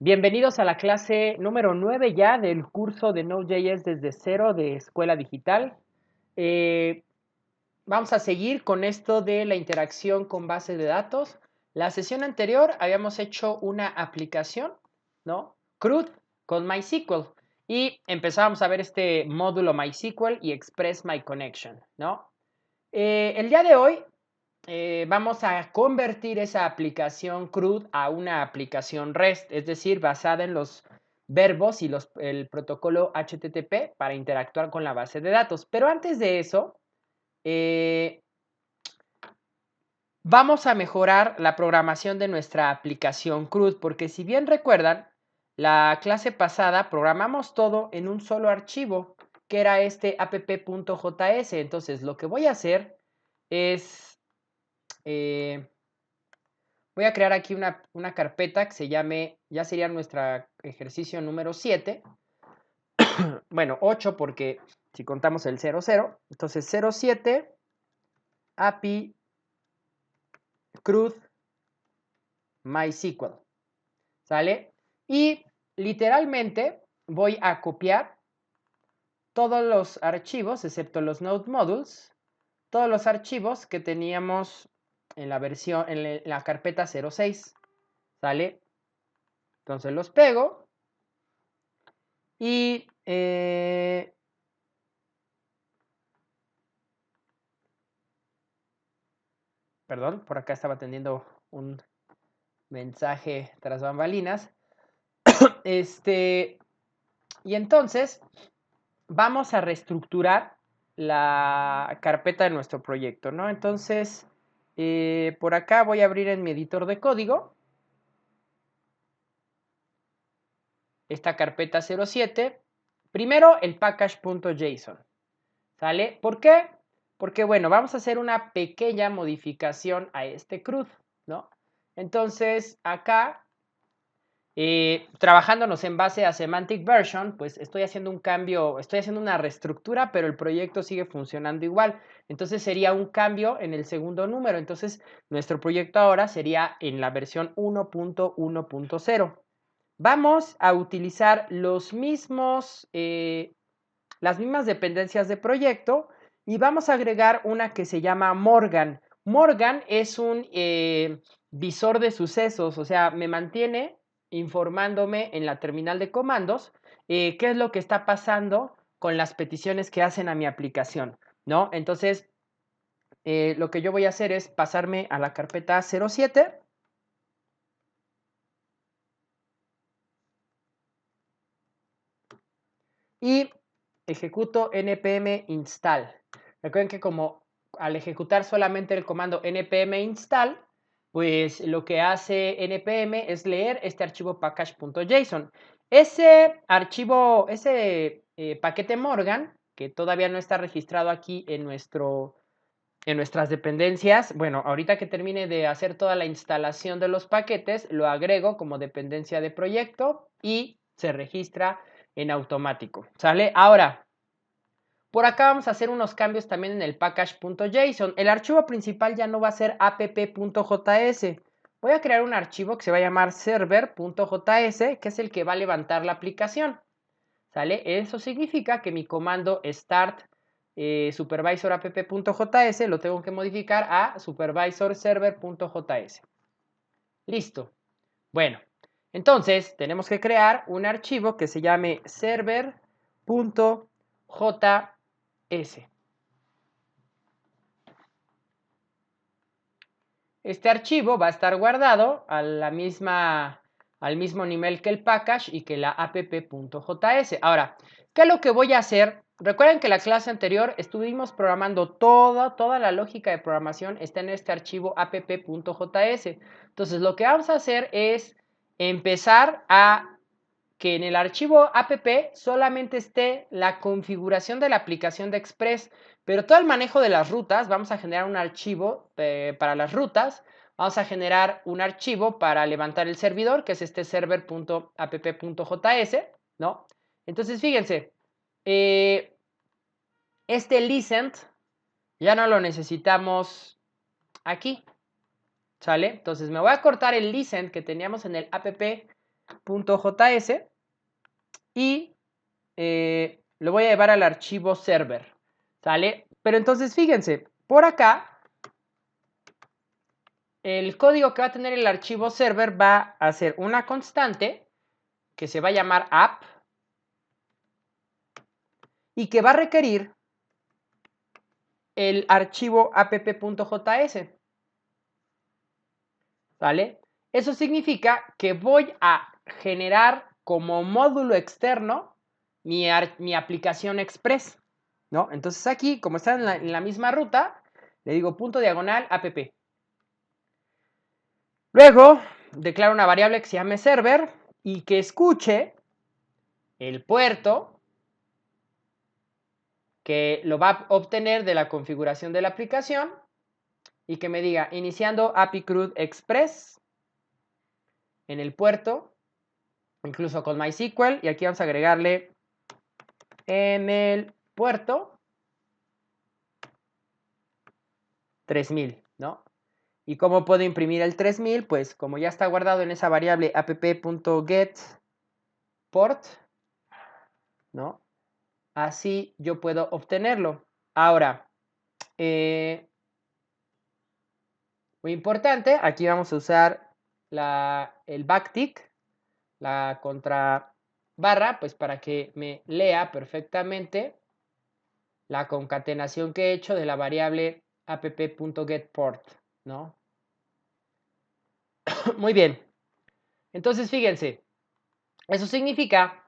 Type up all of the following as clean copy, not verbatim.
Bienvenidos a la clase número 9 ya del curso de Node.js desde cero de Escuela Digital. Eh, Vamos a seguir con esto de la interacción con bases de datos. La sesión anterior habíamos hecho una aplicación, ¿no? CRUD con MySQL y empezábamos a ver este módulo MySQL y Express My Connection, ¿no? El día de hoy vamos a convertir esa aplicación CRUD a una aplicación REST, es decir, basada en los verbos y el protocolo HTTP para interactuar con la base de datos. Pero antes de eso, vamos a mejorar la programación de nuestra aplicación CRUD, porque si bien recuerdan, la clase pasada programamos todo en un solo archivo, que era este app.js. Entonces, lo que voy a hacer es... voy a crear aquí una carpeta que se llame, ya sería nuestro ejercicio número 7. Bueno, 8 porque si contamos el 00. Entonces 07 API CRUD MySQL. ¿Sale? Y literalmente voy a copiar todos los archivos, excepto los node modules, todos los archivos que teníamos en la versión, en la carpeta 06. ¿Sale? Entonces los pego. Y perdón, por acá estaba atendiendo un mensaje tras bambalinas. Y entonces vamos a reestructurar la carpeta de nuestro proyecto, ¿no? Entonces, por acá voy a abrir en mi editor de código esta carpeta 07. Primero el package.json, ¿sale? ¿Por qué? Porque, bueno, vamos a hacer una pequeña modificación a este CRUD, ¿no? Entonces, acá, trabajándonos en base a Semantic Version, pues estoy haciendo un cambio, estoy haciendo una reestructura, pero el proyecto sigue funcionando igual. Entonces, sería un cambio en el segundo número. Entonces, nuestro proyecto ahora sería en la versión 1.1.0. Vamos a utilizar las mismas dependencias de proyecto y vamos a agregar una que se llama Morgan. Morgan es un visor de sucesos, o sea, me mantiene informándome en la terminal de comandos qué es lo que está pasando con las peticiones que hacen a mi aplicación, ¿no? Entonces, lo que yo voy a hacer es pasarme a la carpeta 07 y ejecuto npm install. Recuerden que como al ejecutar solamente el comando npm install, pues lo que hace npm es leer este archivo package.json. Ese archivo, ese paquete Morgan, que todavía no está registrado aquí en nuestras dependencias, bueno, ahorita que termine de hacer toda la instalación de los paquetes, lo agrego como dependencia de proyecto y se registra en automático, ¿sale? Ahora, por acá vamos a hacer unos cambios también en el package.json. El archivo principal ya no va a ser app.js. Voy a crear un archivo que se va a llamar server.js, que es el que va a levantar la aplicación, ¿sale? Eso significa que mi comando start supervisor app.js lo tengo que modificar a supervisor server.js. Listo. Bueno, entonces tenemos que crear un archivo que se llame server.js. Este archivo va a estar guardado al mismo nivel que el package y que la app.js. Ahora, ¿qué es lo que voy a hacer? Recuerden que la clase anterior estuvimos programando toda la lógica de programación está en este archivo app.js. Entonces, lo que vamos a hacer es empezar a que en el archivo app solamente esté la configuración de la aplicación de Express, pero todo el manejo de las rutas, vamos a generar un archivo para las rutas, vamos a generar un archivo para levantar el servidor, que es este server.app.js, ¿no? Entonces, fíjense, este listen ya no lo necesitamos aquí, ¿sale? Entonces me voy a cortar el listen que teníamos en el app .js y lo voy a llevar al archivo server, ¿sale? Pero entonces fíjense, por acá el código que va a tener el archivo server va a ser una constante que se va a llamar app y que va a requerir el archivo app.js, ¿vale? Eso significa que voy a generar como módulo externo mi aplicación Express, ¿no? Entonces aquí, como está en la misma ruta, le digo /app. Luego, declaro una variable que se llame server y que escuche el puerto que lo va a obtener de la configuración de la aplicación y que me diga iniciando API CRUD Express en el puerto, incluso con MySQL, y aquí vamos a agregarle en el puerto 3000, ¿no? ¿Y cómo puedo imprimir el 3000? Pues como ya está guardado en esa variable app.getPort, ¿no? Así yo puedo obtenerlo. Ahora, muy importante, aquí vamos a usar el backtick, la contrabarra, pues para que me lea perfectamente la concatenación que he hecho de la variable app.getPort, ¿no? Muy bien. Entonces, fíjense, eso significa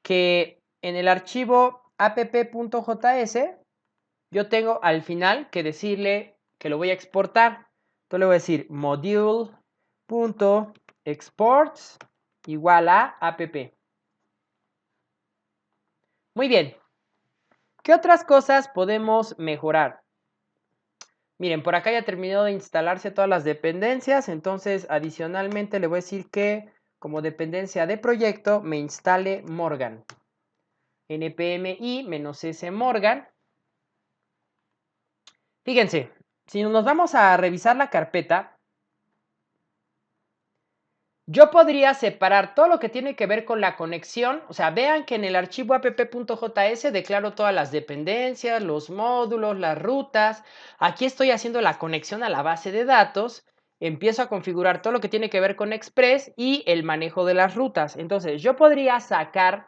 que en el archivo app.js yo tengo al final que decirle que lo voy a exportar. Entonces le voy a decir module.exports igual a app. Muy bien. ¿Qué otras cosas podemos mejorar? Miren, por acá ya terminó de instalarse todas las dependencias, entonces adicionalmente le voy a decir que como dependencia de proyecto me instale Morgan. npmi-s Morgan. Fíjense, si nos vamos a revisar la carpeta, yo podría separar todo lo que tiene que ver con la conexión. O sea, vean que en el archivo app.js declaro todas las dependencias, los módulos, las rutas. Aquí estoy haciendo la conexión a la base de datos. Empiezo a configurar todo lo que tiene que ver con Express y el manejo de las rutas. Entonces, yo podría sacar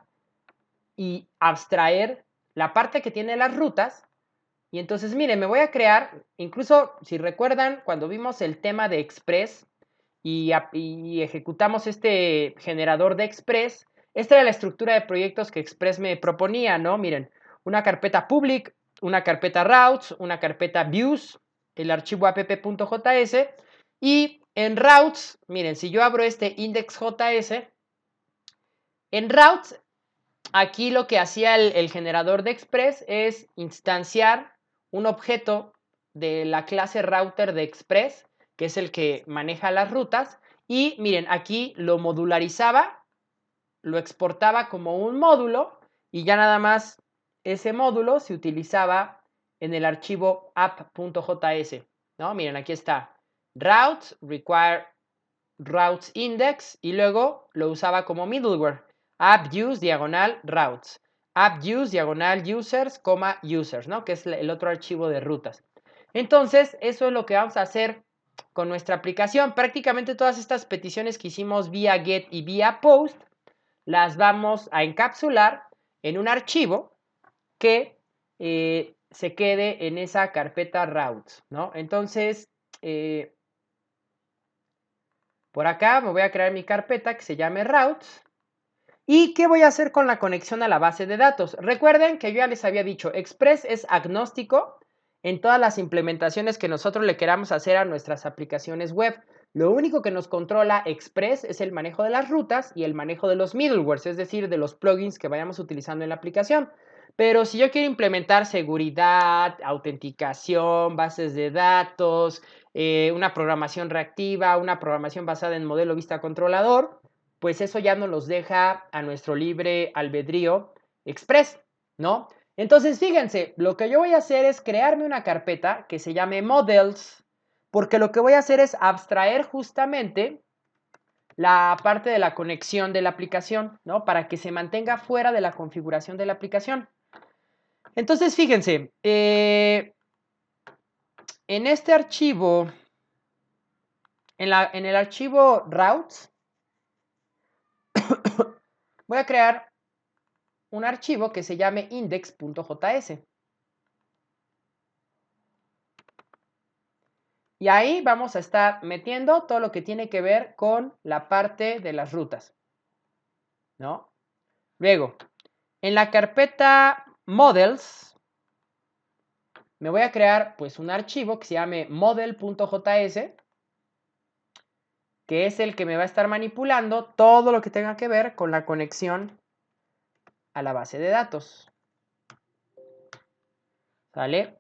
y abstraer la parte que tiene las rutas. Y entonces, miren, me voy a crear, incluso si recuerdan, cuando vimos el tema de Express, y ejecutamos este generador de Express, esta era la estructura de proyectos que Express me proponía, ¿no? Miren, una carpeta public, una carpeta routes, una carpeta views, el archivo app.js, y en routes, miren, si yo abro este index.js, en routes, aquí lo que hacía el generador de Express es instanciar un objeto de la clase router de Express, que es el que maneja las rutas, y miren, aquí lo modularizaba, lo exportaba como un módulo, y ya nada más ese módulo se utilizaba en el archivo app.js, ¿no? Miren, aquí está routes, require routes index, y luego lo usaba como middleware, app use diagonal routes, app use diagonal users, users, ¿no? Que es el otro archivo de rutas. Entonces, eso es lo que vamos a hacer con nuestra aplicación. Prácticamente todas estas peticiones que hicimos vía get y vía post, las vamos a encapsular en un archivo que se quede en esa carpeta routes, ¿no? Entonces, por acá me voy a crear mi carpeta que se llame routes. ¿Y qué voy a hacer con la conexión a la base de datos? Recuerden que yo ya les había dicho, Express es agnóstico en todas las implementaciones que nosotros le queramos hacer a nuestras aplicaciones web. Lo único que nos controla Express es el manejo de las rutas y el manejo de los middlewares, es decir, de los plugins que vayamos utilizando en la aplicación. Pero si yo quiero implementar seguridad, autenticación, bases de datos, una programación reactiva, una programación basada en modelo vista controlador, pues eso ya nos los deja a nuestro libre albedrío Express, ¿no? Entonces, fíjense, lo que yo voy a hacer es crearme una carpeta que se llame Models, porque lo que voy a hacer es abstraer justamente la parte de la conexión de la aplicación, ¿no? Para que se mantenga fuera de la configuración de la aplicación. Entonces, fíjense, en este archivo, en el archivo routes, voy a crear un archivo que se llame index.js. Y ahí vamos a estar metiendo todo lo que tiene que ver con la parte de las rutas, ¿no? Luego, en la carpeta models, me voy a crear pues un archivo que se llame model.js, que es el que me va a estar manipulando todo lo que tenga que ver con la conexión a la base de datos. ¿Sale?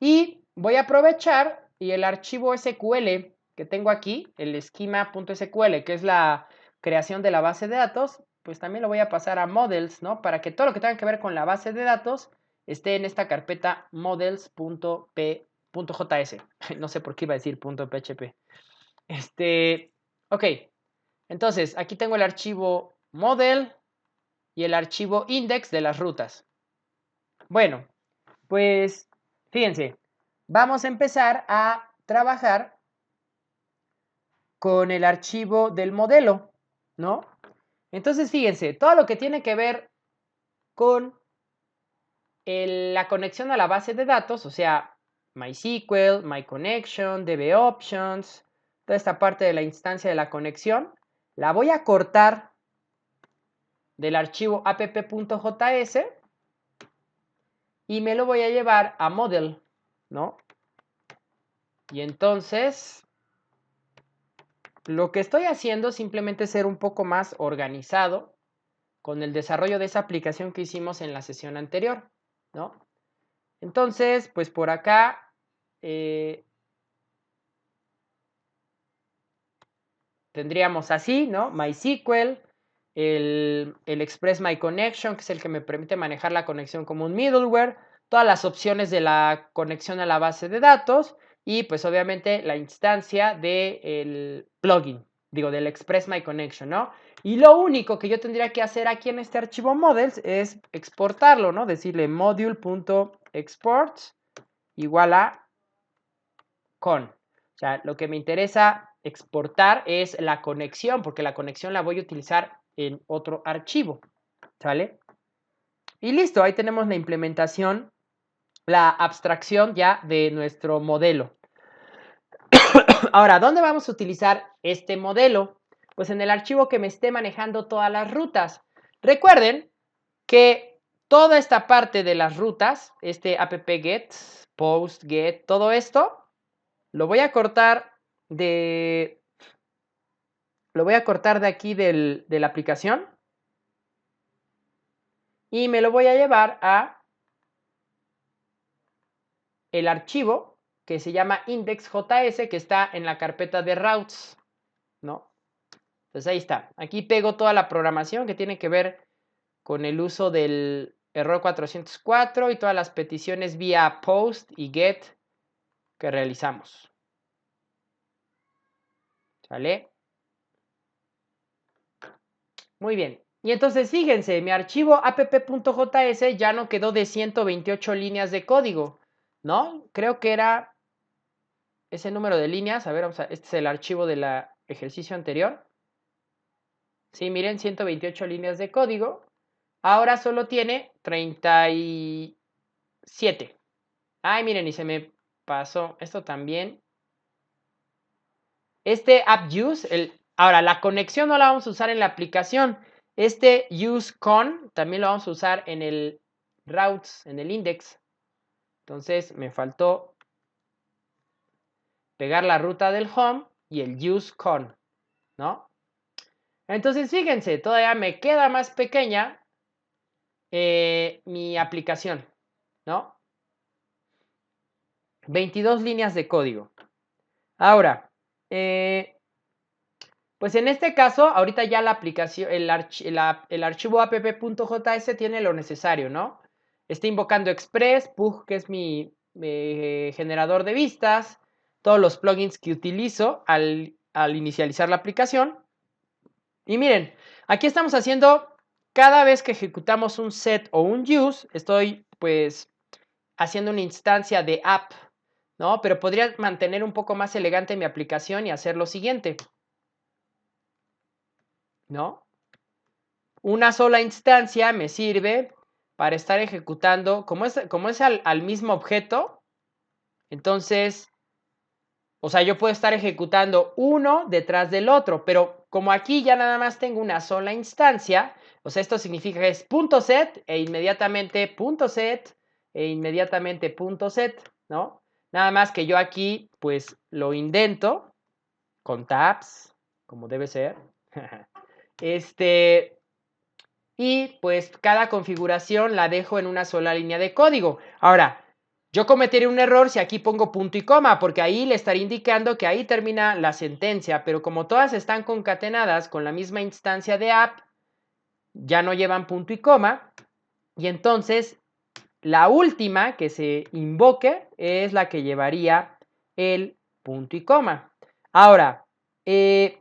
Y voy a aprovechar y el archivo SQL que tengo aquí, el schema.sql, que es la creación de la base de datos, pues también lo voy a pasar a models, ¿no? Para que todo lo que tenga que ver con la base de datos esté en esta carpeta models.js. No sé por qué iba a decir .php. Ok. Entonces, aquí tengo el archivo model y el archivo index de las rutas. Bueno, pues fíjense, vamos a empezar a trabajar con el archivo del modelo, ¿no? Entonces, fíjense, todo lo que tiene que ver con la conexión a la base de datos, o sea, MySQL, MyConnection, DBOptions, toda esta parte de la instancia de la conexión, la voy a cortar del archivo app.js y me lo voy a llevar a model, ¿no? Y entonces, lo que estoy haciendo es simplemente ser un poco más organizado con el desarrollo de esa aplicación que hicimos en la sesión anterior, ¿no? Entonces, pues por acá tendríamos así, ¿no? MySQL, el Express My Connection, que es el que me permite manejar la conexión como un middleware, todas las opciones de la conexión a la base de datos y pues obviamente la instancia del plugin, digo, del Express My Connection, ¿no? Y lo único que yo tendría que hacer aquí en este archivo models es exportarlo, ¿no? Decirle module.export igual a con. O sea, lo que me interesa exportar es la conexión, porque la conexión la voy a utilizar en otro archivo, ¿sale? Y listo, ahí tenemos la implementación, la abstracción ya de nuestro modelo. Ahora, ¿dónde vamos a utilizar este modelo? Pues en el archivo que me esté manejando todas las rutas. Recuerden que toda esta parte de las rutas, este app-get, post-get, todo esto, lo voy a cortar de aquí de la aplicación y me lo voy a llevar a el archivo que se llama index.js, que está en la carpeta de routes, ¿no? Entonces ahí está. Aquí pego toda la programación que tiene que ver con el uso del error 404 y todas las peticiones vía post y get que realizamos. ¿Sale? Muy bien. Y entonces fíjense, mi archivo app.js ya no quedó de 128 líneas de código, ¿no? Creo que era ese número de líneas. A ver, este es el archivo del ejercicio anterior. Sí, miren, 128 líneas de código. Ahora solo tiene 37. Ay, miren, y se me pasó esto también. Este app.use, ahora la conexión no la vamos a usar en la aplicación. Este useCon también lo vamos a usar en el routes, en el index. Entonces me faltó pegar la ruta del home y el useCon, ¿no? Entonces fíjense, todavía me queda más pequeña mi aplicación, ¿no? 22 líneas de código. Ahora, pues en este caso, ahorita ya la aplicación, el archivo app.js tiene lo necesario, ¿no? Está invocando Express, Pug, que es mi generador de vistas, todos los plugins que utilizo. Al al inicializar la aplicación. Y miren, aquí estamos haciendo, cada vez que ejecutamos un set o un use, estoy pues haciendo una instancia de app, ¿no? Pero podría mantener un poco más elegante mi aplicación y hacer lo siguiente, ¿no? Una sola instancia me sirve para estar ejecutando, como es al mismo objeto, entonces, o sea, yo puedo estar ejecutando uno detrás del otro, pero como aquí ya nada más tengo una sola instancia, o sea, esto significa que es .set e inmediatamente .set e inmediatamente .set, ¿no? Nada más que yo aquí, pues, lo indento con tabs, como debe ser. Y pues cada configuración la dejo en una sola línea de código. Ahora, yo cometeré un error si aquí pongo punto y coma, porque ahí le estaría indicando que ahí termina la sentencia, pero como todas están concatenadas con la misma instancia de app, ya no llevan punto y coma, y entonces la última que se invoque es la que llevaría el punto y coma. Ahora,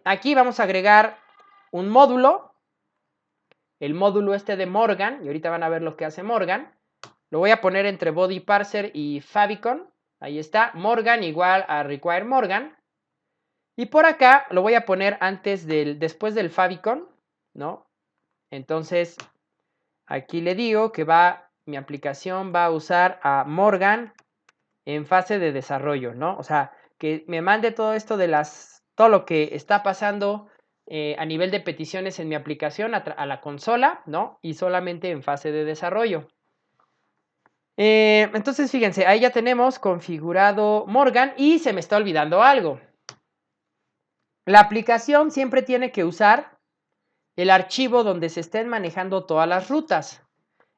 aquí vamos a agregar un módulo, el módulo este de Morgan, y ahorita van a ver lo que hace Morgan. Lo voy a poner entre body parser y favicon. Ahí está, Morgan igual a require Morgan. Y por acá lo voy a poner después del favicon, ¿no? Entonces, aquí le digo que mi aplicación va a usar a Morgan en fase de desarrollo, ¿no? O sea, que me mande todo esto todo lo que está pasando a nivel de peticiones en mi aplicación a la consola, ¿no? Y solamente en fase de desarrollo. Entonces, fíjense, ahí ya tenemos configurado Morgan y se me está olvidando algo. La aplicación siempre tiene que usar el archivo donde se estén manejando todas las rutas.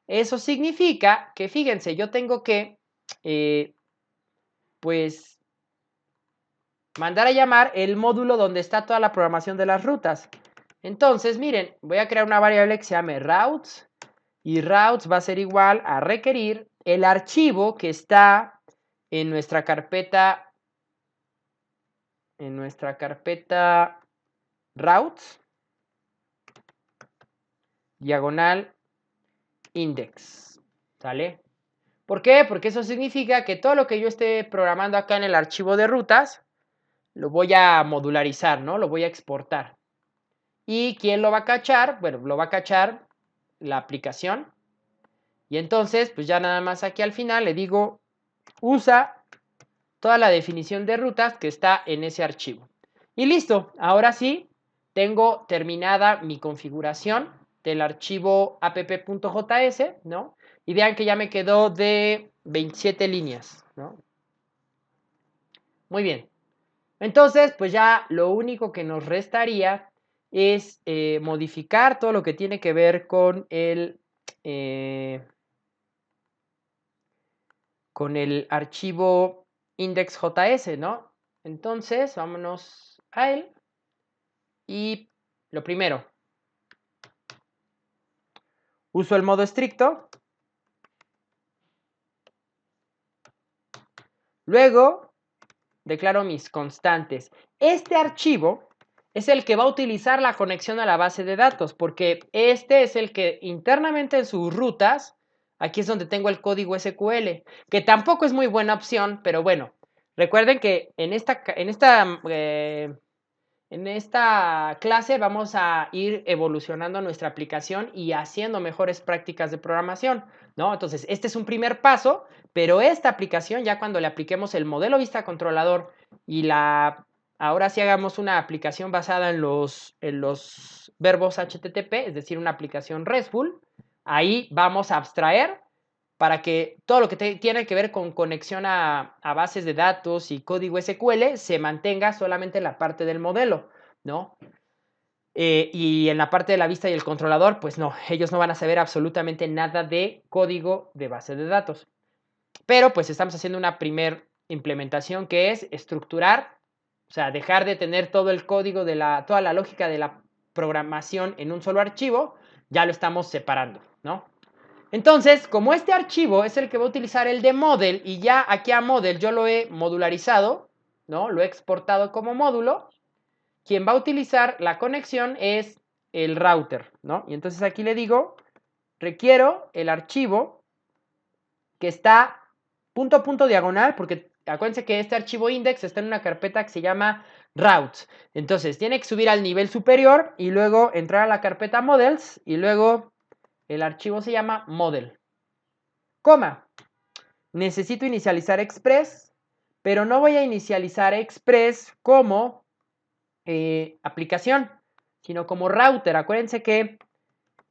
Eso significa que, fíjense, yo tengo que, pues, mandar a llamar el módulo donde está toda la programación de las rutas. Entonces, miren, voy a crear una variable que se llame routes y routes va a ser igual a requerir el archivo que está en nuestra carpeta routes diagonal index, ¿sale? ¿Por qué? Porque eso significa que todo lo que yo esté programando acá en el archivo de rutas lo voy a modularizar, ¿no? Lo voy a exportar. ¿Y quién lo va a cachar? Bueno, lo va a cachar la aplicación. Y entonces, pues ya nada más aquí al final le digo, usa toda la definición de rutas que está en ese archivo. Y listo, ahora sí, tengo terminada mi configuración del archivo app.js, ¿no? Y vean que ya me quedó de 27 líneas, ¿no? Muy bien. Entonces, pues ya lo único que nos restaría es modificar todo lo que tiene que ver con el archivo index.js, ¿no? Entonces, vámonos a él. Y lo primero, uso el modo estricto. Luego, declaro mis constantes. Este archivo es el que va a utilizar la conexión a la base de datos, porque este es el que internamente en sus rutas, aquí es donde tengo el código SQL, que tampoco es muy buena opción, pero bueno, recuerden que en esta clase vamos a ir evolucionando nuestra aplicación y haciendo mejores prácticas de programación, ¿no? Entonces, este es un primer paso, pero esta aplicación, ya cuando le apliquemos el modelo vista controlador y ahora sí hagamos una aplicación basada en los verbos HTTP, es decir, una aplicación RESTful, ahí vamos a abstraer para que todo lo que tiene que ver con conexión a bases de datos y código SQL se mantenga solamente en la parte del modelo, ¿no? Y en la parte de la vista y el controlador, pues no, ellos no van a saber absolutamente nada de código de base de datos. Pero pues estamos haciendo una primer implementación que es estructurar, o sea, dejar de tener todo el código toda la lógica de la programación en un solo archivo, ya lo estamos separando, ¿no? Entonces, como este archivo es el que va a utilizar el de model y ya aquí a model yo lo he modularizado, ¿no? Lo he exportado como módulo, quien va a utilizar la conexión es el router, ¿no? Y entonces aquí le digo, requiero el archivo que está punto a punto diagonal, porque acuérdense que este archivo index está en una carpeta que se llama routes. Entonces, tiene que subir al nivel superior y luego entrar a la carpeta models y luego el archivo se llama model. Coma. Necesito inicializar Express, pero no voy a inicializar Express como aplicación, sino como router. Acuérdense que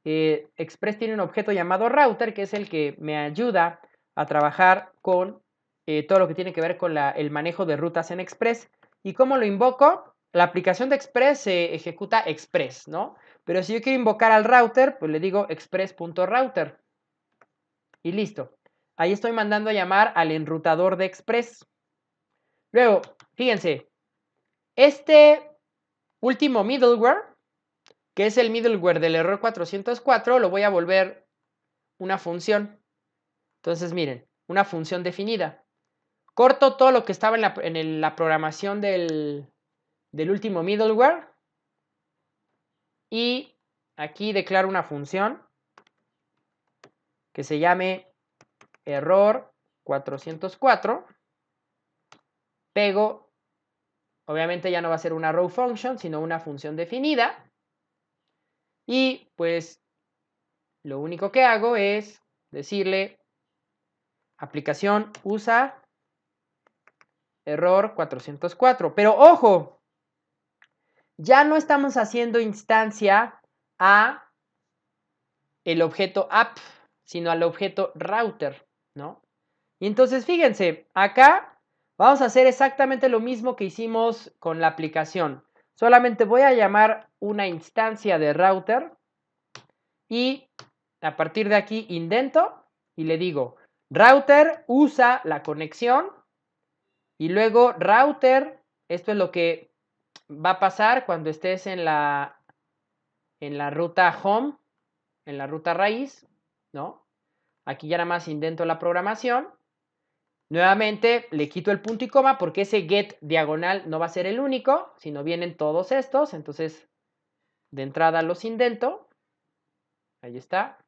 Express tiene un objeto llamado router, que es el que me ayuda a trabajar con todo lo que tiene que ver con el manejo de rutas en Express. ¿Y cómo lo invoco? La aplicación de Express se ejecuta Express, ¿no? Pero si yo quiero invocar al router, pues le digo express.router. Y listo. Ahí estoy mandando a llamar al enrutador de Express. Luego, fíjense, este último middleware, que es el middleware del error 404, lo voy a volver una función. Entonces, miren, una función definida. Corto todo lo que estaba en la programación del último middleware y aquí declaro una función que se llame error 404. Pego, obviamente ya no va a ser una row function, sino una función definida. Y pues lo único que hago es decirle aplicación usa error 404. Pero ojo, ya no estamos haciendo instancia a el objeto app, sino al objeto router, ¿no? Y entonces fíjense, acá vamos a hacer exactamente lo mismo que hicimos con la aplicación. Solamente voy a llamar una instancia de router y a partir de aquí indento y le digo router usa la conexión y luego router, esto es lo que va a pasar cuando estés en la ruta home, en la ruta raíz, ¿no? Aquí ya nada más indento la programación. Nuevamente le quito el punto y coma porque ese get diagonal no va a ser el único, sino vienen todos estos. Entonces, de entrada los indento. Ahí está.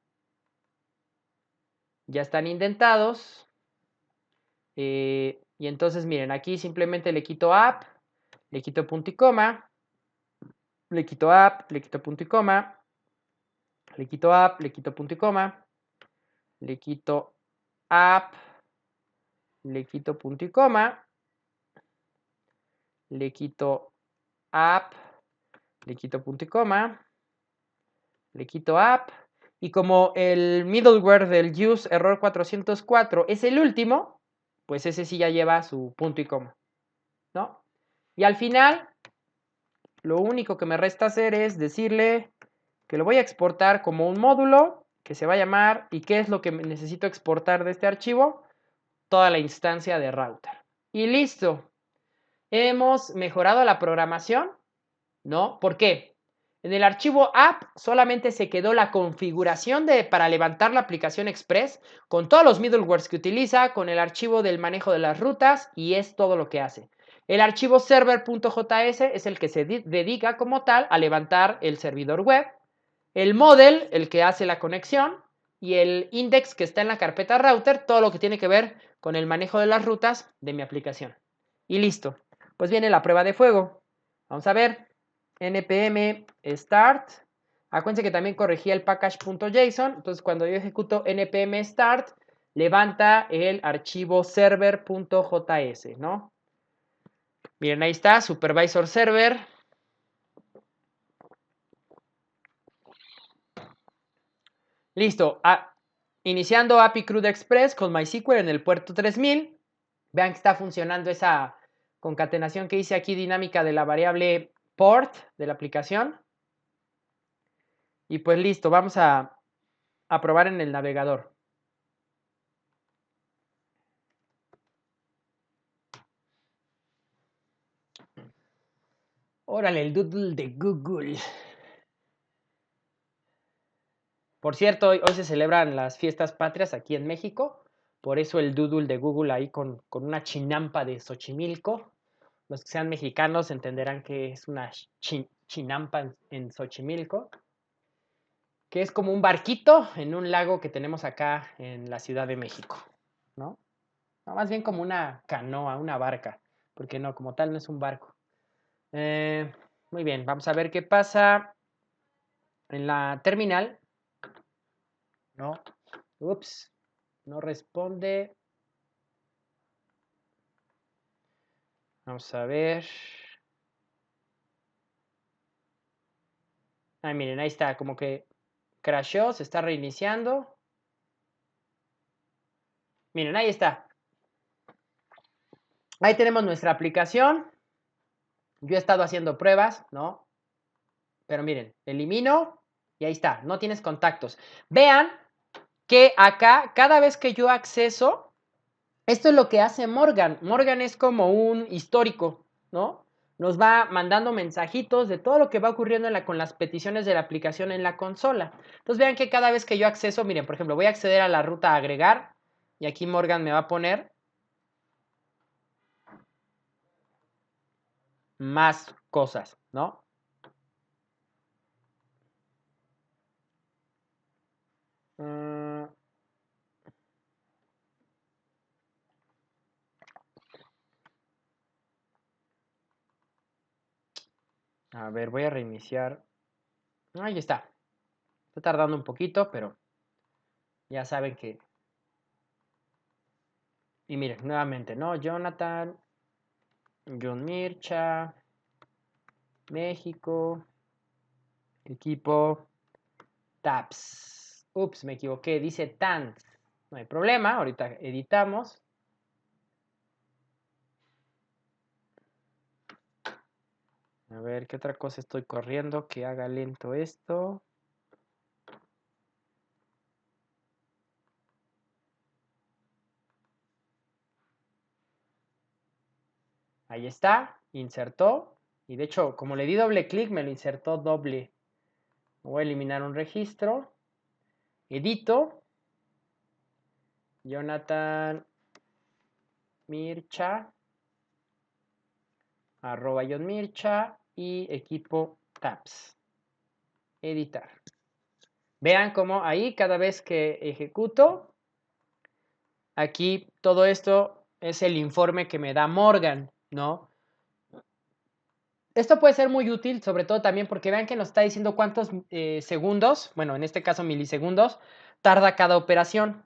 Ya están indentados. Y entonces, miren, aquí simplemente le quito app, le quito punto y coma, le quito app, le quito punto y coma, le quito app, le quito punto y coma, le quito app, le quito punto y coma, le quito app, le quito punto y coma, le quito app, y como el middleware del use error 404 es el último, pues ese sí ya lleva su punto y coma, ¿no? Y al final, lo único que me resta hacer es decirle que lo voy a exportar como un módulo que se va a llamar, ¿y qué es lo que necesito exportar de este archivo? Toda la instancia de router. Y listo. Hemos mejorado la programación, ¿no? ¿Por qué? En el archivo app solamente se quedó la configuración para levantar la aplicación Express con todos los middlewares que utiliza, con el archivo del manejo de las rutas y es todo lo que hace. El archivo server.js es el que se dedica como tal a levantar el servidor web. El model, el que hace la conexión, y el index que está en la carpeta router, todo lo que tiene que ver con el manejo de las rutas de mi aplicación. Y listo. Pues viene la prueba de fuego. Vamos a ver. npm start. Acuérdense que también corregía el package.json. Entonces, cuando yo ejecuto npm start, levanta el archivo server.js, ¿no? Miren, ahí está, supervisor server. Listo. Iniciando API CRUD Express con MySQL en el puerto 3000. Vean que está funcionando esa concatenación que hice aquí dinámica de la variable port de la aplicación. Y pues listo, vamos a probar en el navegador. Órale, el doodle de Google. Por cierto, hoy se celebran las fiestas patrias aquí en México. Por eso el doodle de Google ahí con una chinampa de Xochimilco. Los que sean mexicanos entenderán que es una chinampa en Xochimilco, que es como un barquito en un lago que tenemos acá en la Ciudad de México, ¿no? No, más bien como una canoa, una barca, porque no, como tal no es un barco. Muy bien, vamos a ver qué pasa en la terminal. No, ups, no responde. Vamos a ver. Ah, miren, ahí está, como que crashó, se está reiniciando. Miren, ahí está. Ahí tenemos nuestra aplicación. Yo he estado haciendo pruebas, ¿no? Pero miren, elimino y ahí está, no tienes contactos. Vean que acá, cada vez que yo acceso, esto es lo que hace Morgan. Morgan es como un histórico, ¿no? Nos va mandando mensajitos de todo lo que va ocurriendo con las peticiones de la aplicación en la consola. Entonces vean que cada vez que yo acceso, miren, por ejemplo, voy a acceder a la ruta agregar y aquí Morgan me va a poner más cosas, ¿no? Mm, a ver, voy a reiniciar. Ahí está. Está tardando un poquito, pero ya saben que... Y miren, nuevamente, ¿no? Jonathan, John Mircha, México, equipo, tabs. Ups, me equivoqué, dice TANS. No hay problema, ahorita editamos. A ver, ¿qué otra cosa estoy corriendo que haga lento esto? Ahí está, insertó. Y de hecho, como le di doble clic, me lo insertó doble. Voy a eliminar un registro. Edito. Jonathan Mircha. Arroba John Mircha. Y equipo tabs. Editar. Vean cómo ahí cada vez que ejecuto, aquí todo esto es el informe que me da Morgan, ¿no? Esto puede ser muy útil, sobre todo también porque vean que nos está diciendo cuántos segundos, bueno, en este caso milisegundos, tarda cada operación.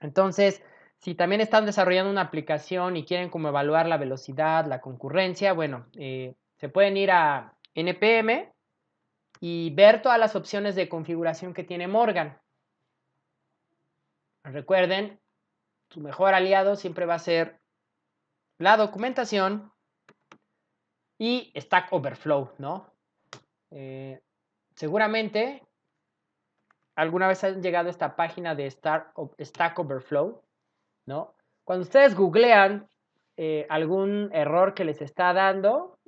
Entonces, si también están desarrollando una aplicación y quieren como evaluar la velocidad, la concurrencia, bueno, se pueden ir a NPM y ver todas las opciones de configuración que tiene Morgan. Recuerden, su mejor aliado siempre va a ser la documentación y Stack Overflow, ¿no? Seguramente alguna vez han llegado a esta página de Stack Overflow, ¿no? Cuando ustedes googlean algún error que les está dando,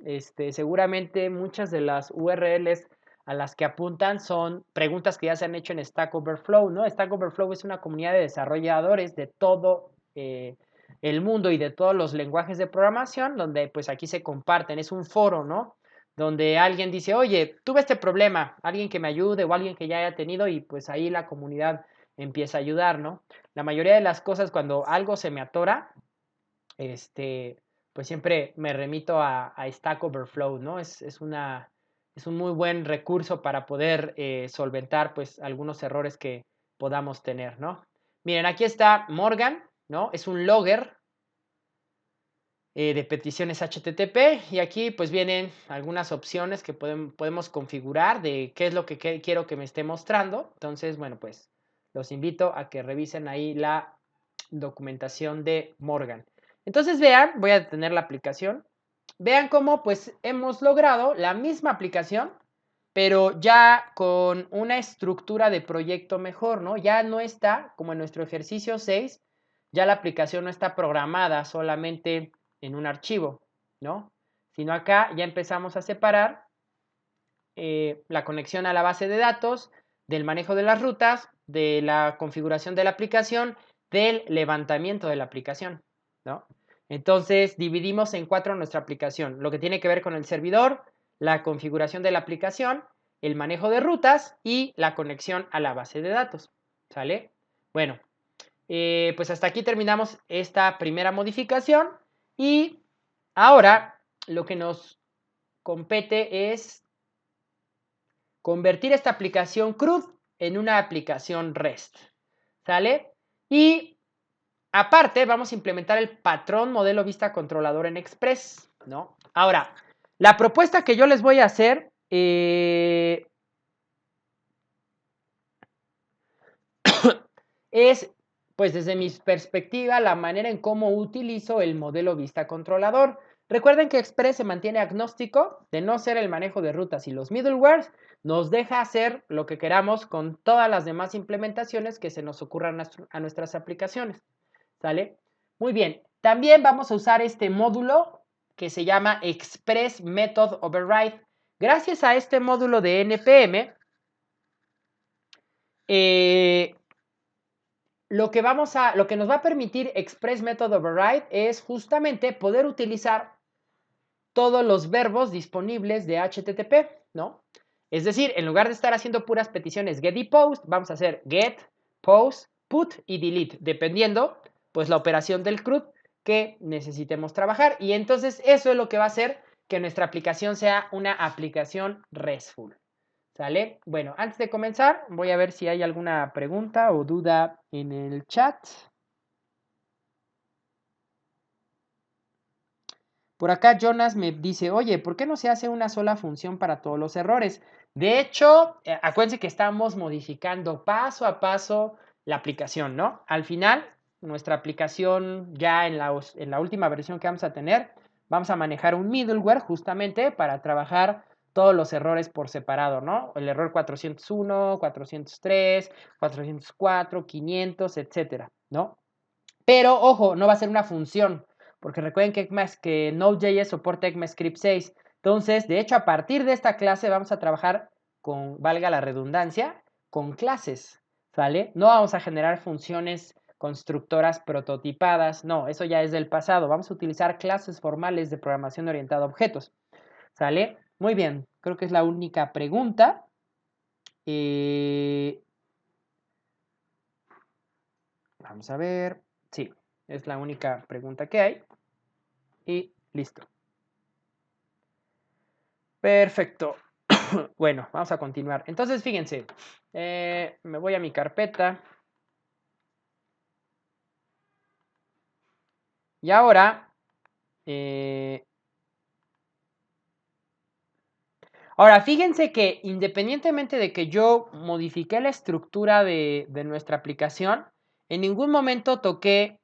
seguramente muchas de las URLs a las que apuntan son preguntas que ya se han hecho en Stack Overflow, ¿no? Stack Overflow es una comunidad de desarrolladores de todo el mundo y de todos los lenguajes de programación, donde pues aquí se comparten, es un foro, ¿no? Donde alguien dice, oye, tuve este problema, alguien que me ayude o alguien que ya haya tenido y pues ahí la comunidad empieza a ayudar, ¿no? La mayoría de las cosas cuando algo se me atora, pues siempre me remito a Stack Overflow, ¿no? Es un muy buen recurso para poder solventar pues algunos errores que podamos tener, ¿no? Miren, aquí está Morgan, ¿no? Es un logger de peticiones HTTP y aquí pues vienen algunas opciones que podemos configurar de qué es lo que quiero que me esté mostrando. Entonces, bueno, pues los invito a que revisen ahí la documentación de Morgan. Entonces vean, voy a detener la aplicación. Vean cómo pues hemos logrado la misma aplicación, pero ya con una estructura de proyecto mejor, ¿no? Ya no está, como en nuestro ejercicio 6, ya la aplicación no está programada solamente en un archivo, ¿no? Sino acá ya empezamos a separar la conexión a la base de datos, del manejo de las rutas, de la configuración de la aplicación, del levantamiento de la aplicación, ¿no? Entonces, dividimos en 4 nuestra aplicación, lo que tiene que ver con el servidor, la configuración de la aplicación, el manejo de rutas y la conexión a la base de datos, ¿sale? Bueno, pues hasta aquí terminamos esta primera modificación y ahora lo que nos compete es convertir esta aplicación CRUD en una aplicación REST, ¿sale? Y aparte vamos a implementar el patrón modelo vista controlador en Express, ¿no? Ahora, la propuesta que yo les voy a hacer es, pues desde mi perspectiva, la manera en cómo utilizo el modelo vista controlador. Recuerden que Express se mantiene agnóstico de no ser el manejo de rutas y los middlewares nos deja hacer lo que queramos con todas las demás implementaciones que se nos ocurran a nuestras aplicaciones, ¿sale? Muy bien, también vamos a usar este módulo que se llama Express Method Override. Gracias a este módulo de NPM, lo que nos va a permitir Express Method Override es justamente poder utilizar todos los verbos disponibles de HTTP, ¿no? Es decir, en lugar de estar haciendo puras peticiones get y post, vamos a hacer get, post, put y delete, dependiendo, pues, la operación del CRUD que necesitemos trabajar. Y entonces eso es lo que va a hacer que nuestra aplicación sea una aplicación RESTful. ¿Sale? Bueno, antes de comenzar, voy a ver si hay alguna pregunta o duda en el chat. Por acá Jonas me dice, oye, ¿por qué no se hace una sola función para todos los errores? De hecho, acuérdense que estamos modificando paso a paso la aplicación, ¿no? Al final, nuestra aplicación ya en la última versión que vamos a tener, vamos a manejar un middleware justamente para trabajar todos los errores por separado, ¿no? El error 401, 403, 404, 500, etcétera, ¿no? Pero, ojo, no va a ser una función, porque recuerden que Node.js soporta ECMAScript 6. Entonces, de hecho, a partir de esta clase vamos a trabajar con, valga la redundancia, con clases, ¿sale? No vamos a generar funciones constructoras prototipadas, no, eso ya es del pasado. Vamos a utilizar clases formales de programación orientada a objetos, ¿sale? Muy bien, creo que es la única pregunta. Vamos a ver, sí, es la única pregunta que hay. Y listo. Perfecto. Bueno, vamos a continuar. Entonces, fíjense, me voy a mi carpeta. Y ahora, fíjense que independientemente de que yo modifiqué la estructura de nuestra aplicación, en ningún momento toqué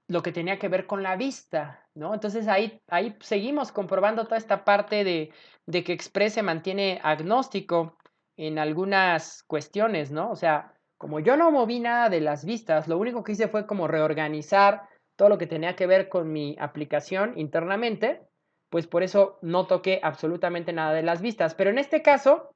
lo que tenía que ver con la vista, ¿no? Entonces ahí seguimos comprobando toda esta parte de que Express se mantiene agnóstico en algunas cuestiones, ¿no? O sea, como yo no moví nada de las vistas, lo único que hice fue como reorganizar todo lo que tenía que ver con mi aplicación internamente, pues por eso no toqué absolutamente nada de las vistas. Pero en este caso,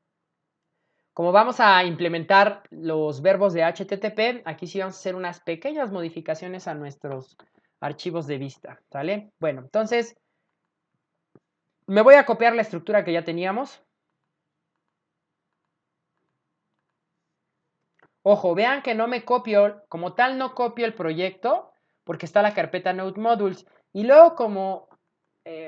como vamos a implementar los verbos de HTTP, aquí sí vamos a hacer unas pequeñas modificaciones a nuestros archivos de vista, ¿sale? Bueno, entonces me voy a copiar la estructura que ya teníamos. Ojo, vean que no me copio, como tal no copio el proyecto porque está la carpeta Node Modules. Y luego como,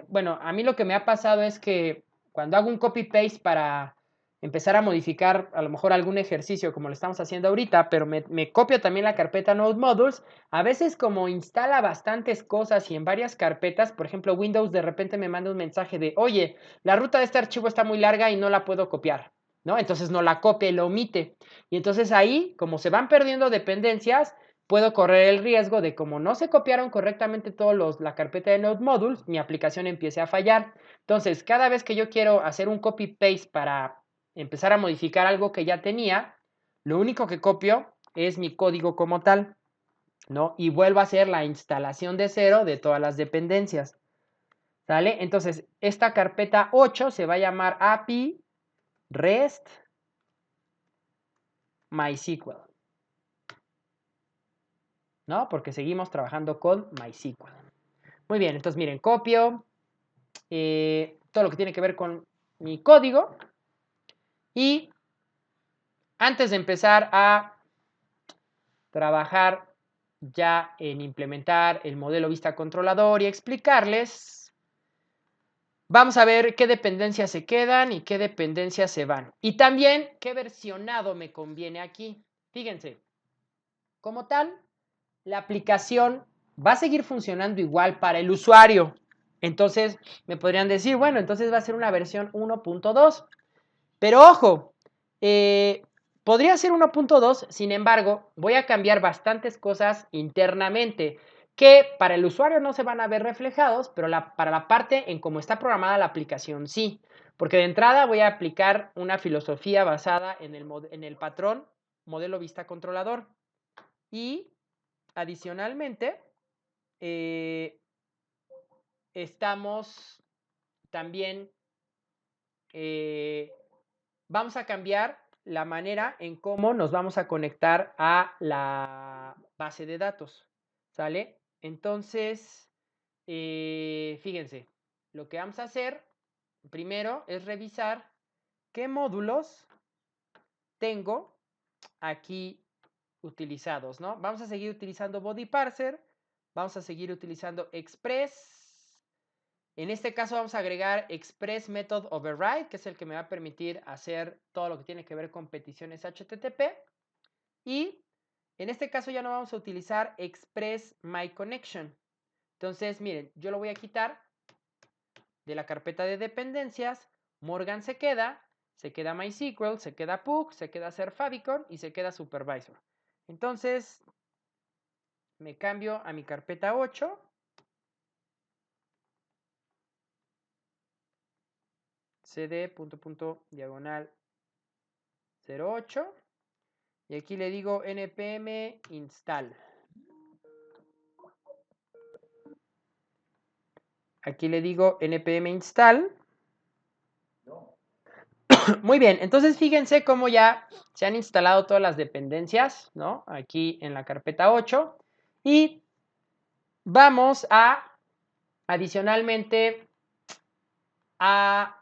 bueno, a mí lo que me ha pasado es que cuando hago un copy-paste para empezar a modificar a lo mejor algún ejercicio como lo estamos haciendo ahorita, pero me copio también la carpeta Node Modules, a veces como instala bastantes cosas y en varias carpetas, por ejemplo Windows de repente me manda un mensaje de, oye, la ruta de este archivo está muy larga y no la puedo copiar, ¿no? Entonces no la copia y la omite. Y entonces ahí, como se van perdiendo dependencias, puedo correr el riesgo de como no se copiaron correctamente la carpeta de Node Modules, mi aplicación empiece a fallar. Entonces, cada vez que yo quiero hacer un copy-paste para empezar a modificar algo que ya tenía, lo único que copio es mi código como tal, ¿no? Y vuelvo a hacer la instalación de cero de todas las dependencias, ¿sale? Entonces, esta carpeta 8 se va a llamar API REST MySQL, ¿no? Porque seguimos trabajando con MySQL. Muy bien, entonces miren, copio todo lo que tiene que ver con mi código. Y antes de empezar a trabajar ya en implementar el modelo vista controlador y explicarles, vamos a ver qué dependencias se quedan y qué dependencias se van. Y también qué versionado me conviene aquí. Fíjense, como tal, la aplicación va a seguir funcionando igual para el usuario. Entonces, me podrían decir, bueno, entonces va a ser una versión 1.2. Pero ojo, podría ser 1.2, sin embargo, voy a cambiar bastantes cosas internamente que para el usuario no se van a ver reflejados, pero para la parte en cómo está programada la aplicación sí. Porque de entrada voy a aplicar una filosofía basada en el patrón modelo vista controlador. Y adicionalmente, estamos también, vamos a cambiar la manera en cómo nos vamos a conectar a la base de datos, ¿sale? Entonces, fíjense, lo que vamos a hacer primero es revisar qué módulos tengo aquí utilizados, ¿no? Vamos a seguir utilizando Body Parser, vamos a seguir utilizando Express. En este caso vamos a agregar Express Method Override, que es el que me va a permitir hacer todo lo que tiene que ver con peticiones HTTP. Y en este caso ya no vamos a utilizar Express My Connection. Entonces, miren, yo lo voy a quitar de la carpeta de dependencias. Morgan se queda MySQL, se queda Pug, se queda Favicon y se queda Supervisor. Entonces, me cambio a mi carpeta 8. cd diagonal 08 y aquí le digo npm install. Aquí le digo npm install. Muy bien, entonces fíjense cómo ya se han instalado todas las dependencias, ¿no? Aquí en la carpeta 8 y vamos a adicionalmente a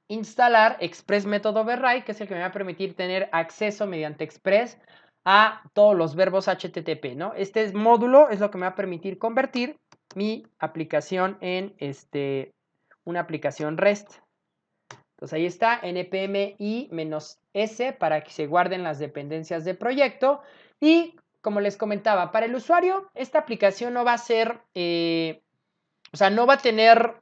instalar Express Method Override, que es el que me va a permitir tener acceso mediante Express a todos los verbos HTTP, ¿no? Este módulo es lo que me va a permitir convertir mi aplicación en una aplicación REST. Entonces ahí está, npm i-s para que se guarden las dependencias de proyecto. Y como les comentaba, para el usuario esta aplicación no va a ser, no va a tener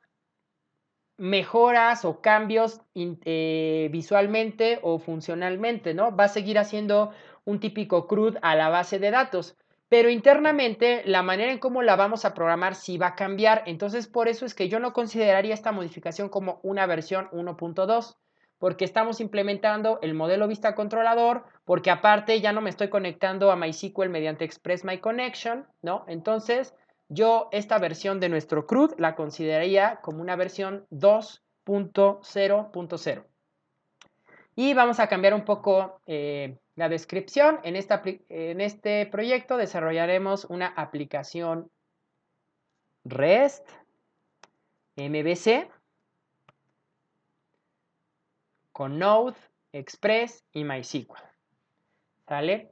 mejoras o cambios visualmente o funcionalmente, ¿no? Va a seguir haciendo un típico CRUD a la base de datos, pero internamente la manera en cómo la vamos a programar sí va a cambiar. Entonces, por eso es que yo no consideraría esta modificación como una versión 1.2, porque estamos implementando el modelo vista controlador, porque aparte ya no me estoy conectando a MySQL mediante Express My Connection, ¿no? Entonces, yo esta versión de nuestro CRUD la consideraría como una versión 2.0.0. Y vamos a cambiar un poco la descripción. En este proyecto desarrollaremos una aplicación REST, MVC, con Node, Express y MySQL. ¿Sale?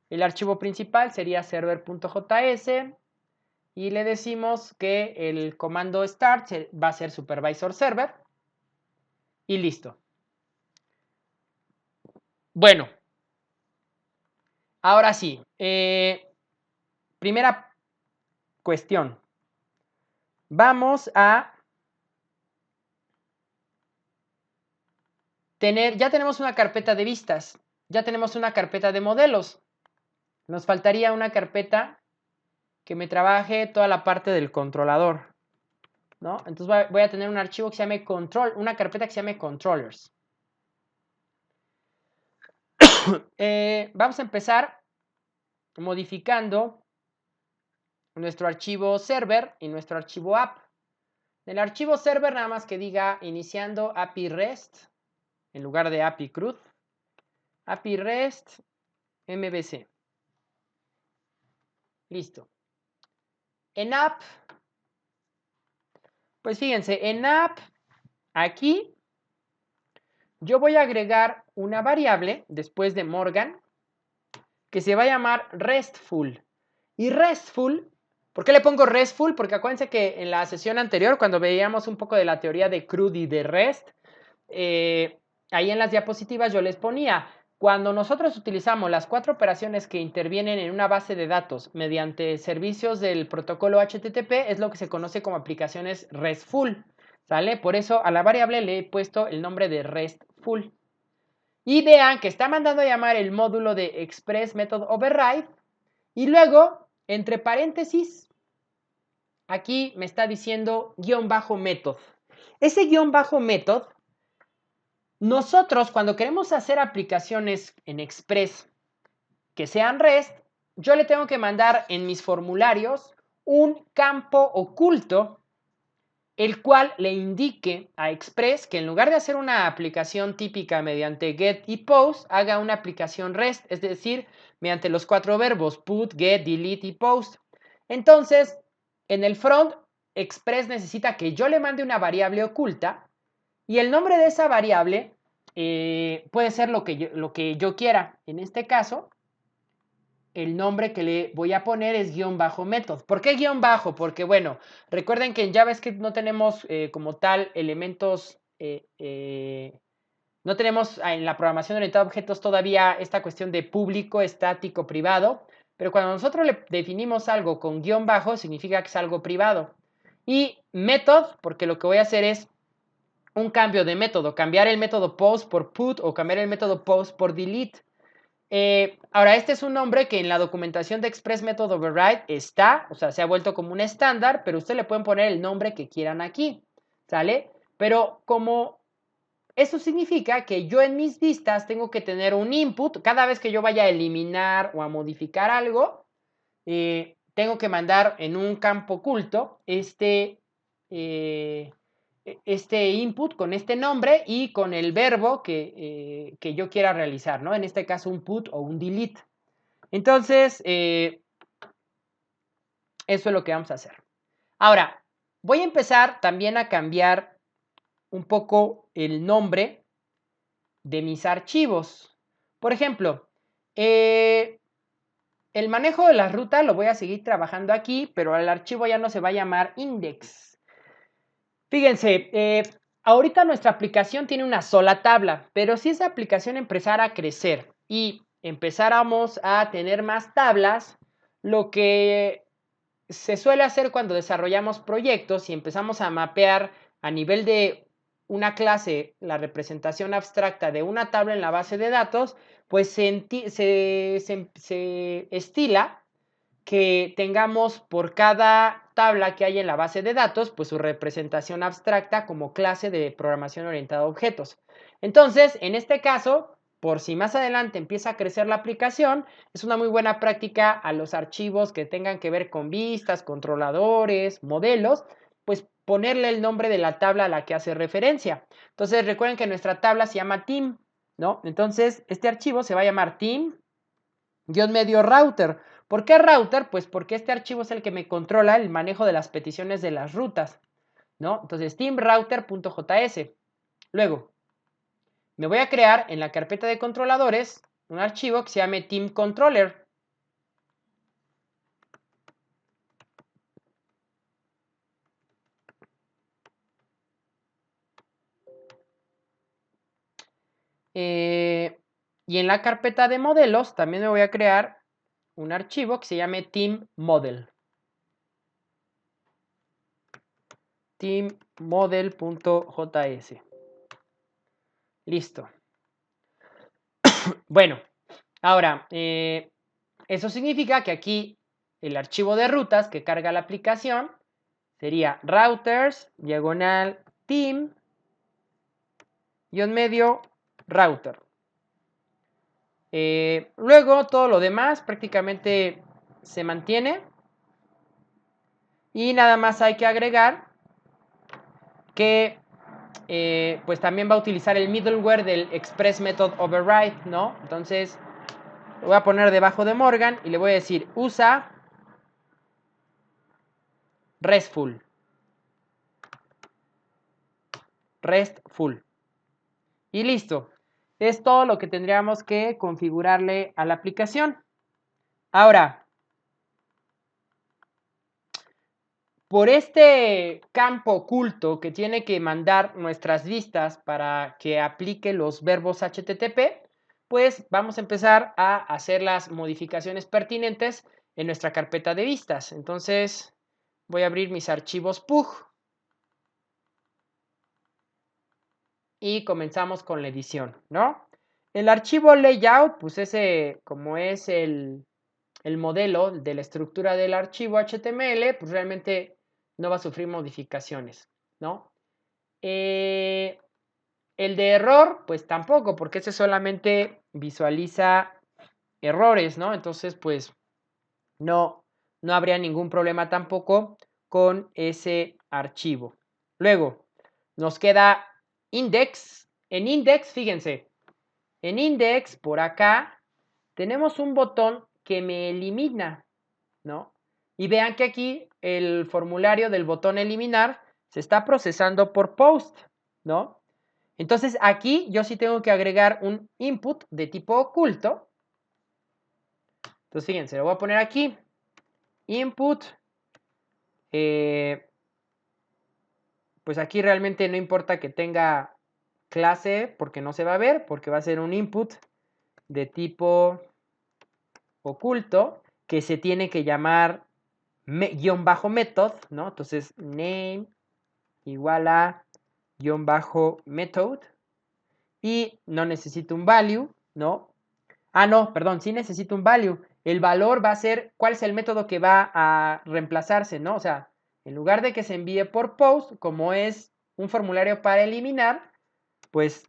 El archivo principal sería server.js. Y le decimos que el comando start va a ser supervisor server. Y listo. Bueno, ahora sí. Primera cuestión. Vamos a ya tenemos una carpeta de vistas. Ya tenemos una carpeta de modelos. Nos faltaría una carpeta que me trabaje toda la parte del controlador, ¿no? Entonces voy a tener un archivo que se llame una carpeta que se llame controllers. Vamos a empezar modificando nuestro archivo server y nuestro archivo app. En el archivo server nada más que diga iniciando API REST en lugar de API CRUD. API REST MVC. Listo. En app, pues fíjense, en app, aquí, yo voy a agregar una variable después de Morgan que se va a llamar RESTful. Y RESTful, ¿por qué le pongo RESTful? Porque acuérdense que en la sesión anterior, cuando veíamos un poco de la teoría de CRUD y de REST, ahí en las diapositivas yo les ponía, cuando nosotros utilizamos las 4 operaciones que intervienen en una base de datos mediante servicios del protocolo HTTP, es lo que se conoce como aplicaciones RESTful, ¿sale? Por eso a la variable le he puesto el nombre de RESTful. Y vean que está mandando a llamar el módulo de Express Method Override y luego, entre paréntesis, aquí me está diciendo guión bajo method. Ese guión bajo method, nosotros cuando queremos hacer aplicaciones en Express que sean REST, yo le tengo que mandar en mis formularios un campo oculto el cual le indique a Express que en lugar de hacer una aplicación típica mediante get y post, haga una aplicación REST, es decir, mediante los 4 verbos put, get, delete y post. Entonces, en el front, Express necesita que yo le mande una variable oculta y el nombre de esa variable puede ser lo que yo quiera. En este caso, el nombre que le voy a poner es guión bajo method. ¿Por qué guión bajo? Porque, bueno, recuerden que en JavaScript no tenemos como tal elementos, no tenemos en la programación orientada a objetos todavía esta cuestión de público, estático, privado, pero cuando nosotros le definimos algo con guión bajo, significa que es algo privado. Y method, porque lo que voy a hacer es un cambio de método, cambiar el método post por put o cambiar el método post por delete. Ahora, este es un nombre que en la documentación de Express Method Override está, o sea, se ha vuelto como un estándar, pero ustedes le pueden poner el nombre que quieran aquí, ¿sale? Pero como eso significa que yo en mis vistas tengo que tener un input, cada vez que yo vaya a eliminar o a modificar algo, tengo que mandar en un campo oculto este input con este nombre y con el verbo que yo quiera realizar, ¿no? En este caso un put o un delete. Entonces, eso es lo que vamos a hacer. Ahora, voy a empezar también a cambiar un poco el nombre de mis archivos. Por ejemplo, el manejo de la ruta lo voy a seguir trabajando aquí, pero el archivo ya no se va a llamar index. Fíjense, ahorita nuestra aplicación tiene una sola tabla, pero si esa aplicación empezara a crecer y empezáramos a tener más tablas, lo que se suele hacer cuando desarrollamos proyectos y empezamos a mapear a nivel de una clase la representación abstracta de una tabla en la base de datos, pues se estila que tengamos por cada tabla que hay en la base de datos, pues su representación abstracta como clase de programación orientada a objetos. Entonces, en este caso, por si más adelante empieza a crecer la aplicación, es una muy buena práctica a los archivos que tengan que ver con vistas, controladores, modelos, pues ponerle el nombre de la tabla a la que hace referencia. Entonces, recuerden que nuestra tabla se llama team, ¿no? Entonces, este archivo se va a llamar team-router. ¿Por qué router? Pues porque este archivo es el que me controla el manejo de las peticiones de las rutas, ¿no? Entonces, teamrouter.js. Luego, me voy a crear en la carpeta de controladores un archivo que se llame teamController. Y en la carpeta de modelos también me voy a crear un archivo que se llame teamModel. teammodel.js. Listo. Bueno, ahora, eso significa que aquí el archivo de rutas que carga la aplicación sería routers, diagonal, team, medio, router. Luego todo lo demás prácticamente se mantiene. Y nada más hay que agregar que pues también va a utilizar el middleware del Express Method Override, ¿no? Entonces lo voy a poner debajo de Morgan y le voy a decir usa RESTful. RESTful. Y listo. Es todo lo que tendríamos que configurarle a la aplicación. Ahora, por este campo oculto que tiene que mandar nuestras vistas para que aplique los verbos HTTP, pues vamos a empezar a hacer las modificaciones pertinentes en nuestra carpeta de vistas. Entonces, voy a abrir mis archivos PUG y comenzamos con la edición, ¿no? El archivo layout, pues ese, como es el modelo de la estructura del archivo HTML, pues realmente no va a sufrir modificaciones, ¿no? El de error, pues tampoco, porque ese solamente visualiza errores, ¿no? Entonces, pues no habría ningún problema tampoco con ese archivo. Luego, nos queda index. En index, fíjense, en index, por acá, tenemos un botón que me elimina, ¿no? Y vean que aquí el formulario del botón eliminar se está procesando por post, ¿no? Entonces aquí yo sí tengo que agregar un input de tipo oculto. Entonces fíjense, lo voy a poner aquí. Input. Pues aquí realmente no importa que tenga clase porque no se va a ver, porque va a ser un input de tipo oculto que se tiene que llamar guión bajo method, ¿no? Entonces name igual a guión bajo method y no necesito un value, ¿no? Ah, no, perdón, sí necesito un value. El valor va a ser cuál es el método que va a reemplazarse, ¿no? O sea, en lugar de que se envíe por post, como es un formulario para eliminar, pues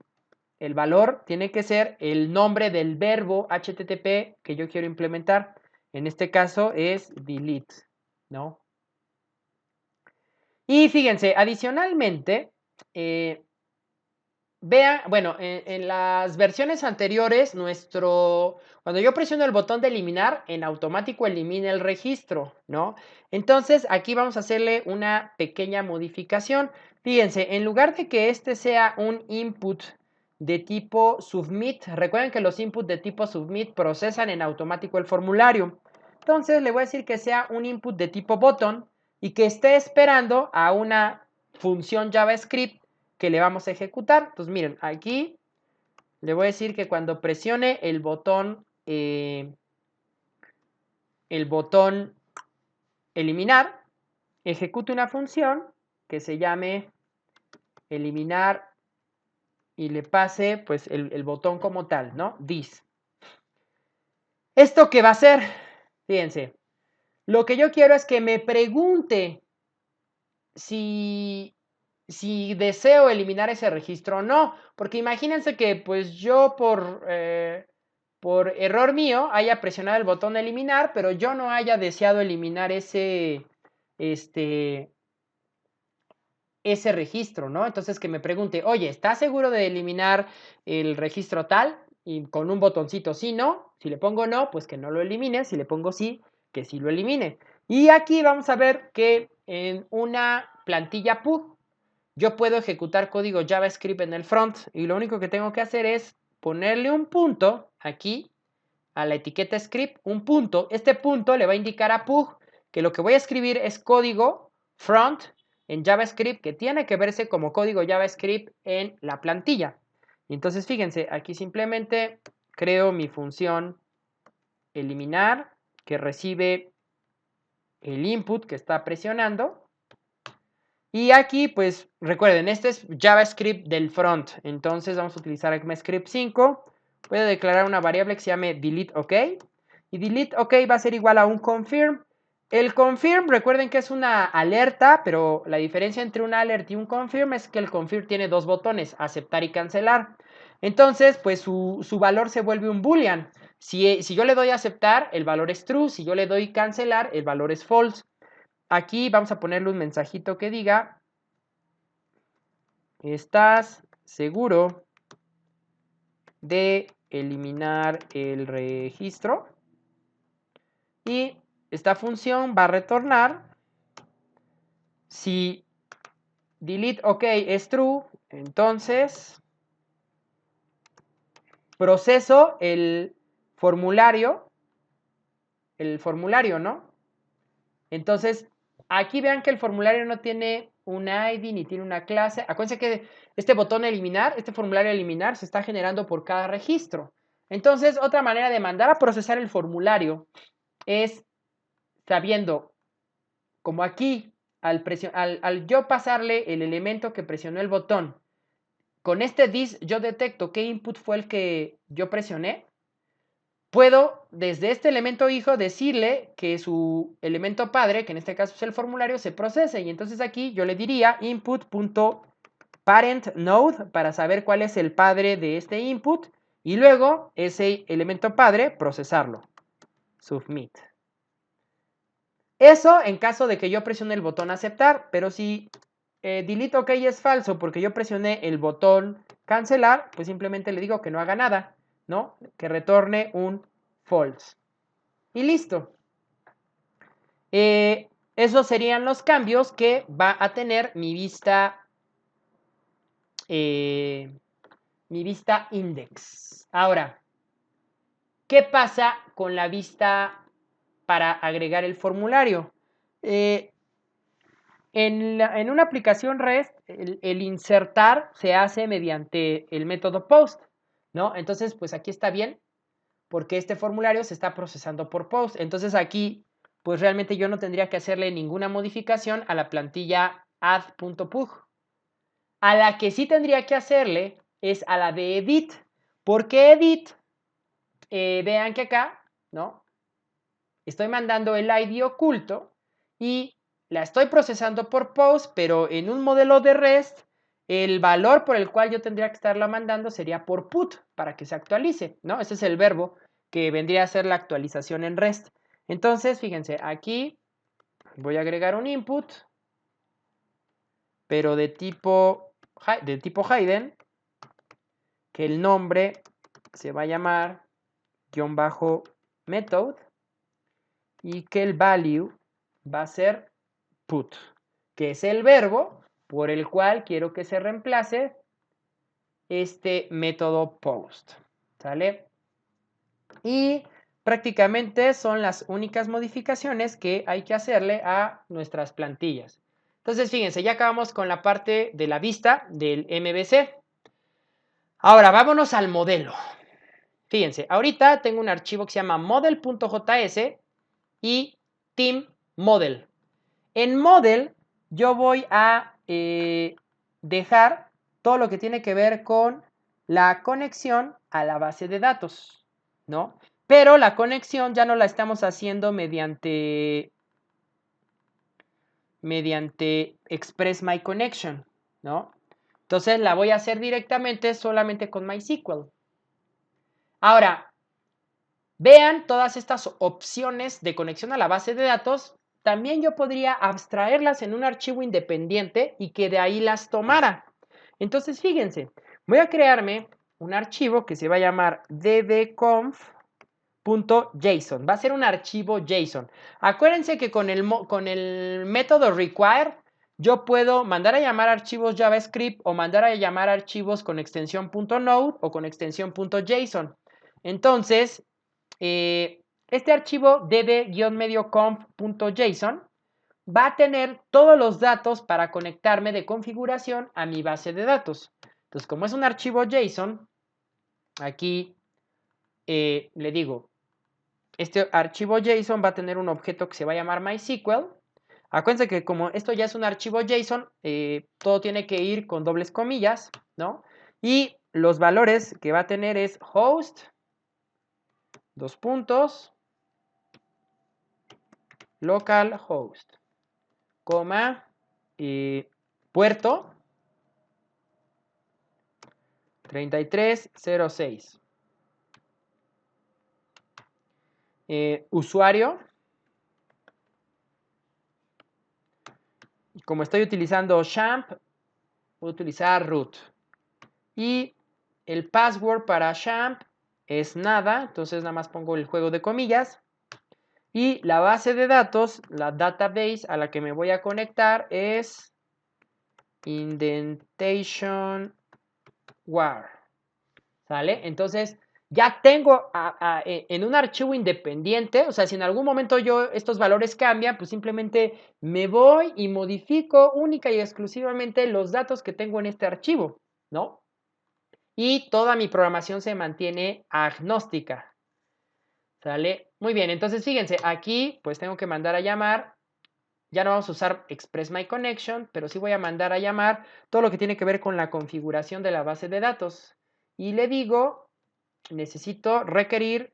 el valor tiene que ser el nombre del verbo HTTP que yo quiero implementar. En este caso es delete, ¿no? Y fíjense, adicionalmente, vean, bueno, en las versiones anteriores, cuando yo presiono el botón de eliminar, en automático elimina el registro, ¿no? Entonces, aquí vamos a hacerle una pequeña modificación. Fíjense, en lugar de que este sea un input de tipo submit, recuerden que los inputs de tipo submit procesan en automático el formulario. Entonces, le voy a decir que sea un input de tipo button y que esté esperando a una función JavaScript que le vamos a ejecutar. Entonces, miren, aquí le voy a decir que cuando presione el botón eliminar, ejecute una función que se llame eliminar y le pase pues el botón como tal, ¿no? This. ¿Esto qué va a hacer? Fíjense, lo que yo quiero es que me pregunte si deseo eliminar ese registro o no, porque imagínense que pues yo por error mío haya presionado el botón de eliminar, pero yo no haya deseado eliminar ese registro, ¿no? Entonces que me pregunte, oye, ¿estás seguro de eliminar el registro tal? Y con un botoncito sí, no. Si le pongo no, pues que no lo elimine. Si le pongo sí, que sí lo elimine. Y aquí vamos a ver que en una plantilla PUG yo puedo ejecutar código JavaScript en el front y lo único que tengo que hacer es ponerle un punto aquí a la etiqueta script, un punto. Este punto le va a indicar a PUG que lo que voy a escribir es código front en JavaScript que tiene que verse como código JavaScript en la plantilla. Y entonces fíjense, aquí simplemente creo mi función eliminar que recibe el input que está presionando. Y aquí, pues, recuerden, este es JavaScript del front. Entonces vamos a utilizar ECMAScript 5. Voy a declarar una variable que se llame delete OK. Y delete OK va a ser igual a un confirm. El confirm, recuerden que es una alerta, pero la diferencia entre un alert y un confirm es que el confirm tiene dos botones, aceptar y cancelar. Entonces, pues su valor se vuelve un boolean. Si yo le doy a aceptar, el valor es true. Si yo le doy cancelar, el valor es false. Aquí vamos a ponerle un mensajito que diga, ¿estás seguro de eliminar el registro? Y esta función va a retornar Si delete OK es true, entonces proceso el formulario, ¿no? Entonces, aquí vean que el formulario no tiene un ID ni tiene una clase. Acuérdense que este botón eliminar, este formulario eliminar, se está generando por cada registro. Entonces, otra manera de mandar a procesar el formulario es sabiendo, como aquí, al yo pasarle el elemento que presionó el botón, con este this yo detecto qué input fue el que yo presioné. Puedo, desde este elemento hijo, decirle que su elemento padre, que en este caso es el formulario, se procese. Y entonces aquí yo le diría input.parentNode para saber cuál es el padre de este input. Y luego ese elemento padre, procesarlo. Submit. Eso en caso de que yo presione el botón aceptar. Pero si delete OK es falso porque yo presioné el botón cancelar, pues simplemente le digo que no haga nada, ¿no? Que retorne un false. Y listo. Esos serían los cambios que va a tener mi vista index. Ahora, ¿qué pasa con la vista para agregar el formulario? En una aplicación REST, el insertar se hace mediante el método POST, ¿no? Entonces, pues aquí está bien, porque este formulario se está procesando por POST. Entonces aquí, pues realmente yo no tendría que hacerle ninguna modificación a la plantilla add.pug. A la que sí tendría que hacerle es a la de edit. ¿Por qué edit? Vean que acá, ¿no? Estoy mandando el ID oculto y la estoy procesando por POST, pero en un modelo de REST, el valor por el cual yo tendría que estarla mandando sería por put, para que se actualice, ¿no? Ese es el verbo que vendría a ser la actualización en REST. Entonces, fíjense, aquí voy a agregar un input, pero de tipo hidden, que el nombre se va a llamar --method y que el value va a ser put, que es el verbo por el cual quiero que se reemplace este método post, ¿sale? Y prácticamente son las únicas modificaciones que hay que hacerle a nuestras plantillas. Entonces, fíjense, ya acabamos con la parte de la vista del MVC. Ahora, vámonos al modelo. Fíjense, ahorita tengo un archivo que se llama model.js y team model. En model yo voy a dejar todo lo que tiene que ver con la conexión a la base de datos, ¿no? Pero la conexión ya no la estamos haciendo mediante Express My Connection, ¿no? Entonces la voy a hacer directamente solamente con MySQL. Ahora, vean todas estas opciones de conexión a la base de datos. También yo podría abstraerlas en un archivo independiente y que de ahí las tomara. Entonces, fíjense, voy a crearme un archivo que se va a llamar ddconf.json. Va a ser un archivo JSON. Acuérdense que con el método require yo puedo mandar a llamar archivos JavaScript o mandar a llamar archivos con extensión .node o con extensión .json. Entonces, este archivo db-medioconf.json va a tener todos los datos para conectarme de configuración a mi base de datos. Entonces, como es un archivo JSON, aquí le digo, este archivo JSON va a tener un objeto que se va a llamar MySQL. Acuérdense que como esto ya es un archivo JSON, todo tiene que ir con dobles comillas, ¿no? Y los valores que va a tener es host, dos puntos, localhost, coma, puerto 3306. Usuario, como estoy utilizando Champ, voy a utilizar root. Y el password para Champ es nada, entonces nada más pongo el juego de comillas. Y la base de datos, la database a la que me voy a conectar es indentation war. ¿Sale? Entonces, ya tengo en un archivo independiente, o sea, si en algún momento yo estos valores cambian, pues simplemente me voy y modifico única y exclusivamente los datos que tengo en este archivo, ¿no? Y toda mi programación se mantiene agnóstica. ¿Sale? Muy bien, entonces fíjense, aquí pues tengo que mandar a llamar, ya no vamos a usar Express My Connection, pero sí voy a mandar a llamar todo lo que tiene que ver con la configuración de la base de datos. Y le digo, necesito requerir,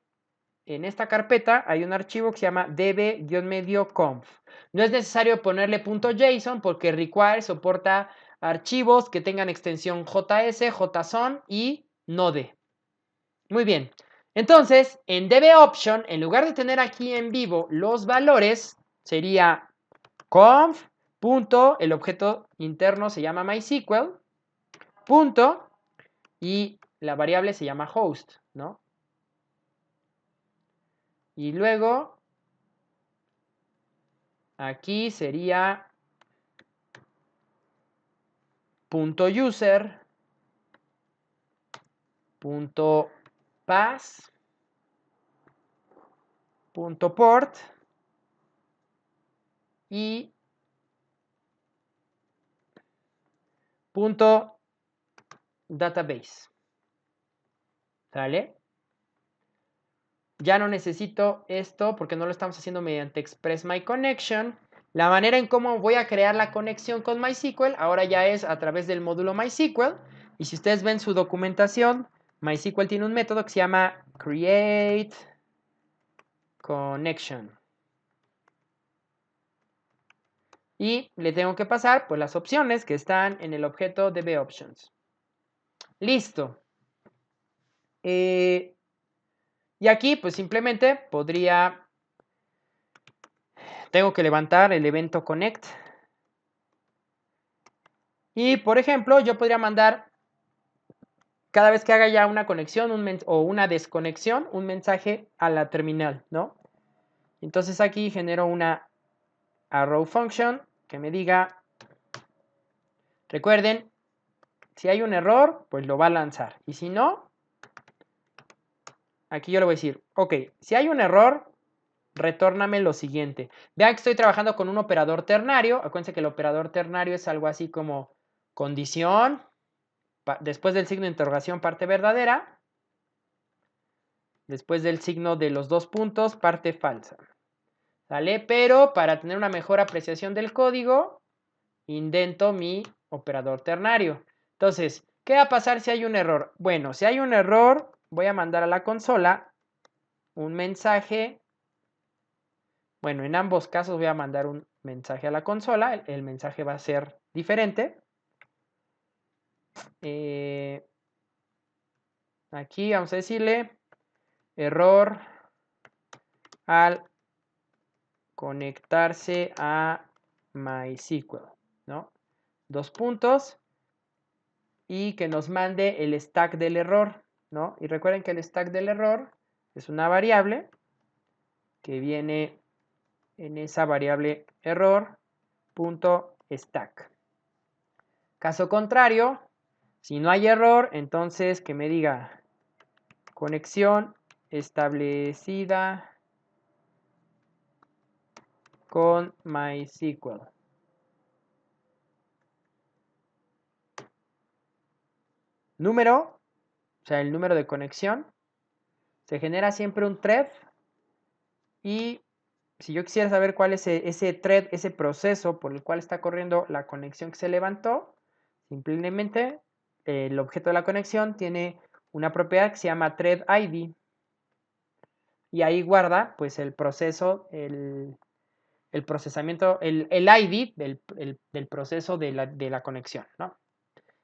en esta carpeta hay un archivo que se llama db-conf. No es necesario ponerle .json porque require soporta archivos que tengan extensión JS, JSON y Node. Muy bien. Entonces, en dbOption, en lugar de tener aquí en vivo los valores, sería conf. El objeto interno se llama MySQL. Punto. Y la variable se llama host, ¿no? Y luego, aquí sería .user, .pass, .port y .database. ¿Sale? Ya no necesito esto porque no lo estamos haciendo mediante Express My Connection. La manera en cómo voy a crear la conexión con MySQL ahora ya es a través del módulo MySQL. Y si ustedes ven su documentación, MySQL tiene un método que se llama create connection. Y le tengo que pasar pues las opciones que están en el objeto dbOptions. Listo. Y aquí pues simplemente tengo que levantar el evento connect. Y por ejemplo, yo podría mandar cada vez que haga ya una conexión o una desconexión, un mensaje a la terminal, ¿no? Entonces aquí genero una arrow function que me diga, recuerden, si hay un error, pues lo va a lanzar. Y si no, aquí yo le voy a decir, ok, si hay un error, retórname lo siguiente. Vean que estoy trabajando con un operador ternario. Acuérdense que el operador ternario es algo así como condición, después del signo de interrogación, parte verdadera, después del signo de los dos puntos, parte falsa. ¿Sale? Pero para tener una mejor apreciación del código, indento mi operador ternario. Entonces, ¿qué va a pasar si hay un error? Bueno, si hay un error, voy a mandar a la consola un mensaje. Bueno, en ambos casos voy a mandar un mensaje a la consola. El mensaje va a ser diferente. Aquí vamos a decirle error al conectarse a MySQL, ¿no? Dos puntos. Y que nos mande el stack del error, ¿no? Y recuerden que el stack del error es una variable que viene en esa variable error.stack. Caso contrario, si no hay error, entonces que me diga conexión establecida con MySQL. Número, o sea, el número de conexión, se genera siempre un thread y si yo quisiera saber cuál es ese thread, ese proceso por el cual está corriendo la conexión que se levantó, simplemente el objeto de la conexión tiene una propiedad que se llama thread ID y ahí guarda pues el proceso, el procesamiento, el ID del proceso de la conexión, ¿no?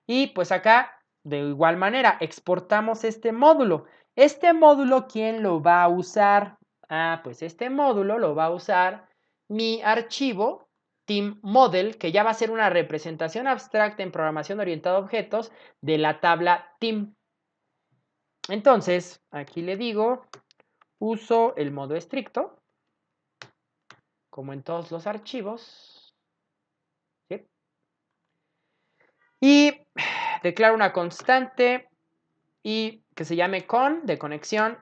Y pues acá, de igual manera, exportamos este módulo. Este módulo, ¿quién lo va a usar? Ah, pues este módulo lo va a usar mi archivo Team Model, que ya va a ser una representación abstracta en programación orientada a objetos de la tabla Team. Entonces, aquí le digo, uso el modo estricto. como en todos los archivos. ¿Sí? Y declaro una constante y que se llame con de conexión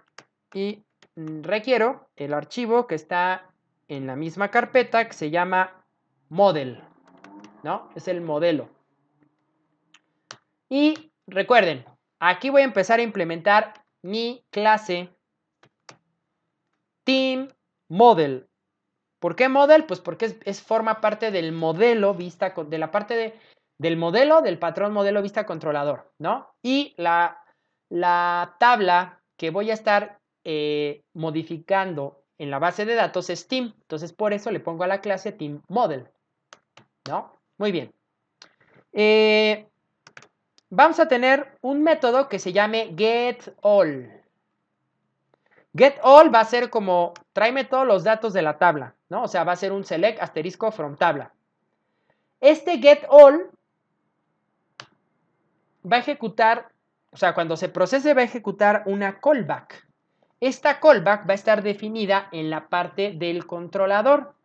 y requiero el archivo que está en la misma carpeta que se llama model, ¿no? Es el modelo. Y recuerden, aquí voy a empezar a implementar mi clase Team Model. ¿Por qué model? Pues porque forma parte del modelo vista, de la parte del modelo, del patrón modelo vista controlador, ¿no? Y la tabla que voy a estar modificando en la base de datos es Team. Entonces, por eso le pongo a la clase Team Model, ¿no? Muy bien. Vamos a tener un método que se llame getAll. GetAll va a ser como, tráeme todos los datos de la tabla, ¿no? O sea, va a ser un select asterisco from tabla. Este getAll va a ejecutar, o sea, cuando se procese va a ejecutar una callback. Esta callback va a estar definida en la parte del controlador.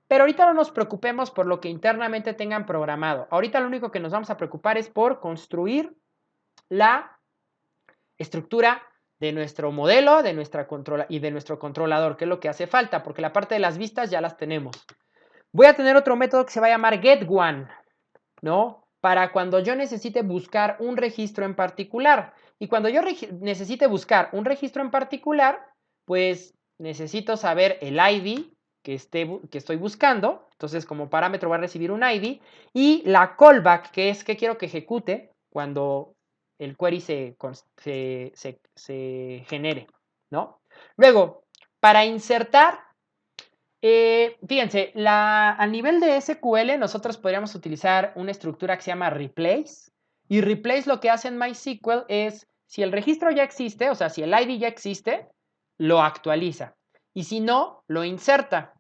Pero ahorita no nos preocupemos por lo que internamente tengan programado. Ahorita lo único que nos vamos a preocupar es por construir la estructura de nuestro modelo y de nuestro controlador, que es lo que hace falta, porque la parte de las vistas ya las tenemos. Voy a tener otro método que se va a llamar getOne, ¿no? Para cuando yo necesite buscar un registro en particular. Y cuando yo necesite buscar un registro en particular, pues necesito saber el ID que estoy buscando. Entonces, como parámetro va a recibir un ID. Y la callback, que es que quiero que ejecute cuando el query se genere, ¿no? Luego, para insertar, fíjense, a nivel de SQL nosotros podríamos utilizar una estructura que se llama replace. Y replace lo que hace en MySQL es, si el registro ya existe, o sea, si el ID ya existe, lo actualiza. Y si no, lo inserta.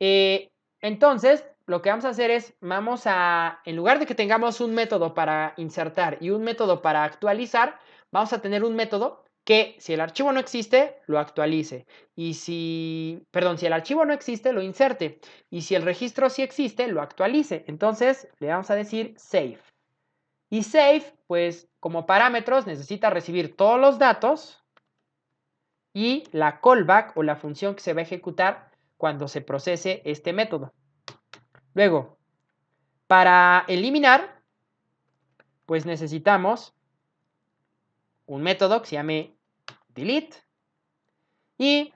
Entonces, lo que vamos a hacer es, en lugar de que tengamos un método para insertar y un método para actualizar, vamos a tener un método que si el archivo no existe, lo actualice. Y si el archivo no existe, lo inserte. Y si el registro sí existe, lo actualice. Entonces, le vamos a decir save. Y save, pues, como parámetros, necesita recibir todos los datos y la callback o la función que se va a ejecutar cuando se procese este método. Luego, para eliminar, pues necesitamos un método que se llame delete. Y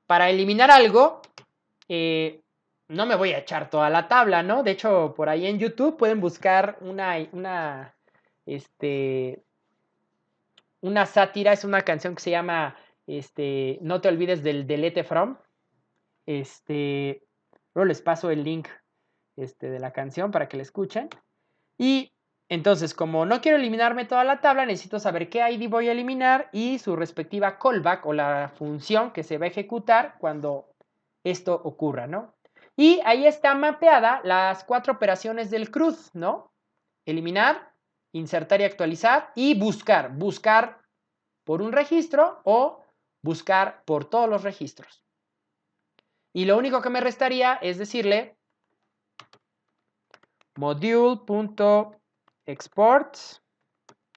para eliminar algo, no me voy a echar toda la tabla, ¿no? De hecho, por ahí en YouTube pueden buscar una sátira, es una canción que se llama No te olvides del delete from. Luego les paso el link de la canción para que la escuchen. Y entonces, como no quiero eliminarme toda la tabla, necesito saber qué ID voy a eliminar y su respectiva callback o la función que se va a ejecutar cuando esto ocurra, ¿no? Y ahí está mapeada las 4 operaciones del CRUD, ¿no? Eliminar, insertar y actualizar y buscar. Buscar por un registro o buscar por todos los registros. Y lo único que me restaría es decirle module.export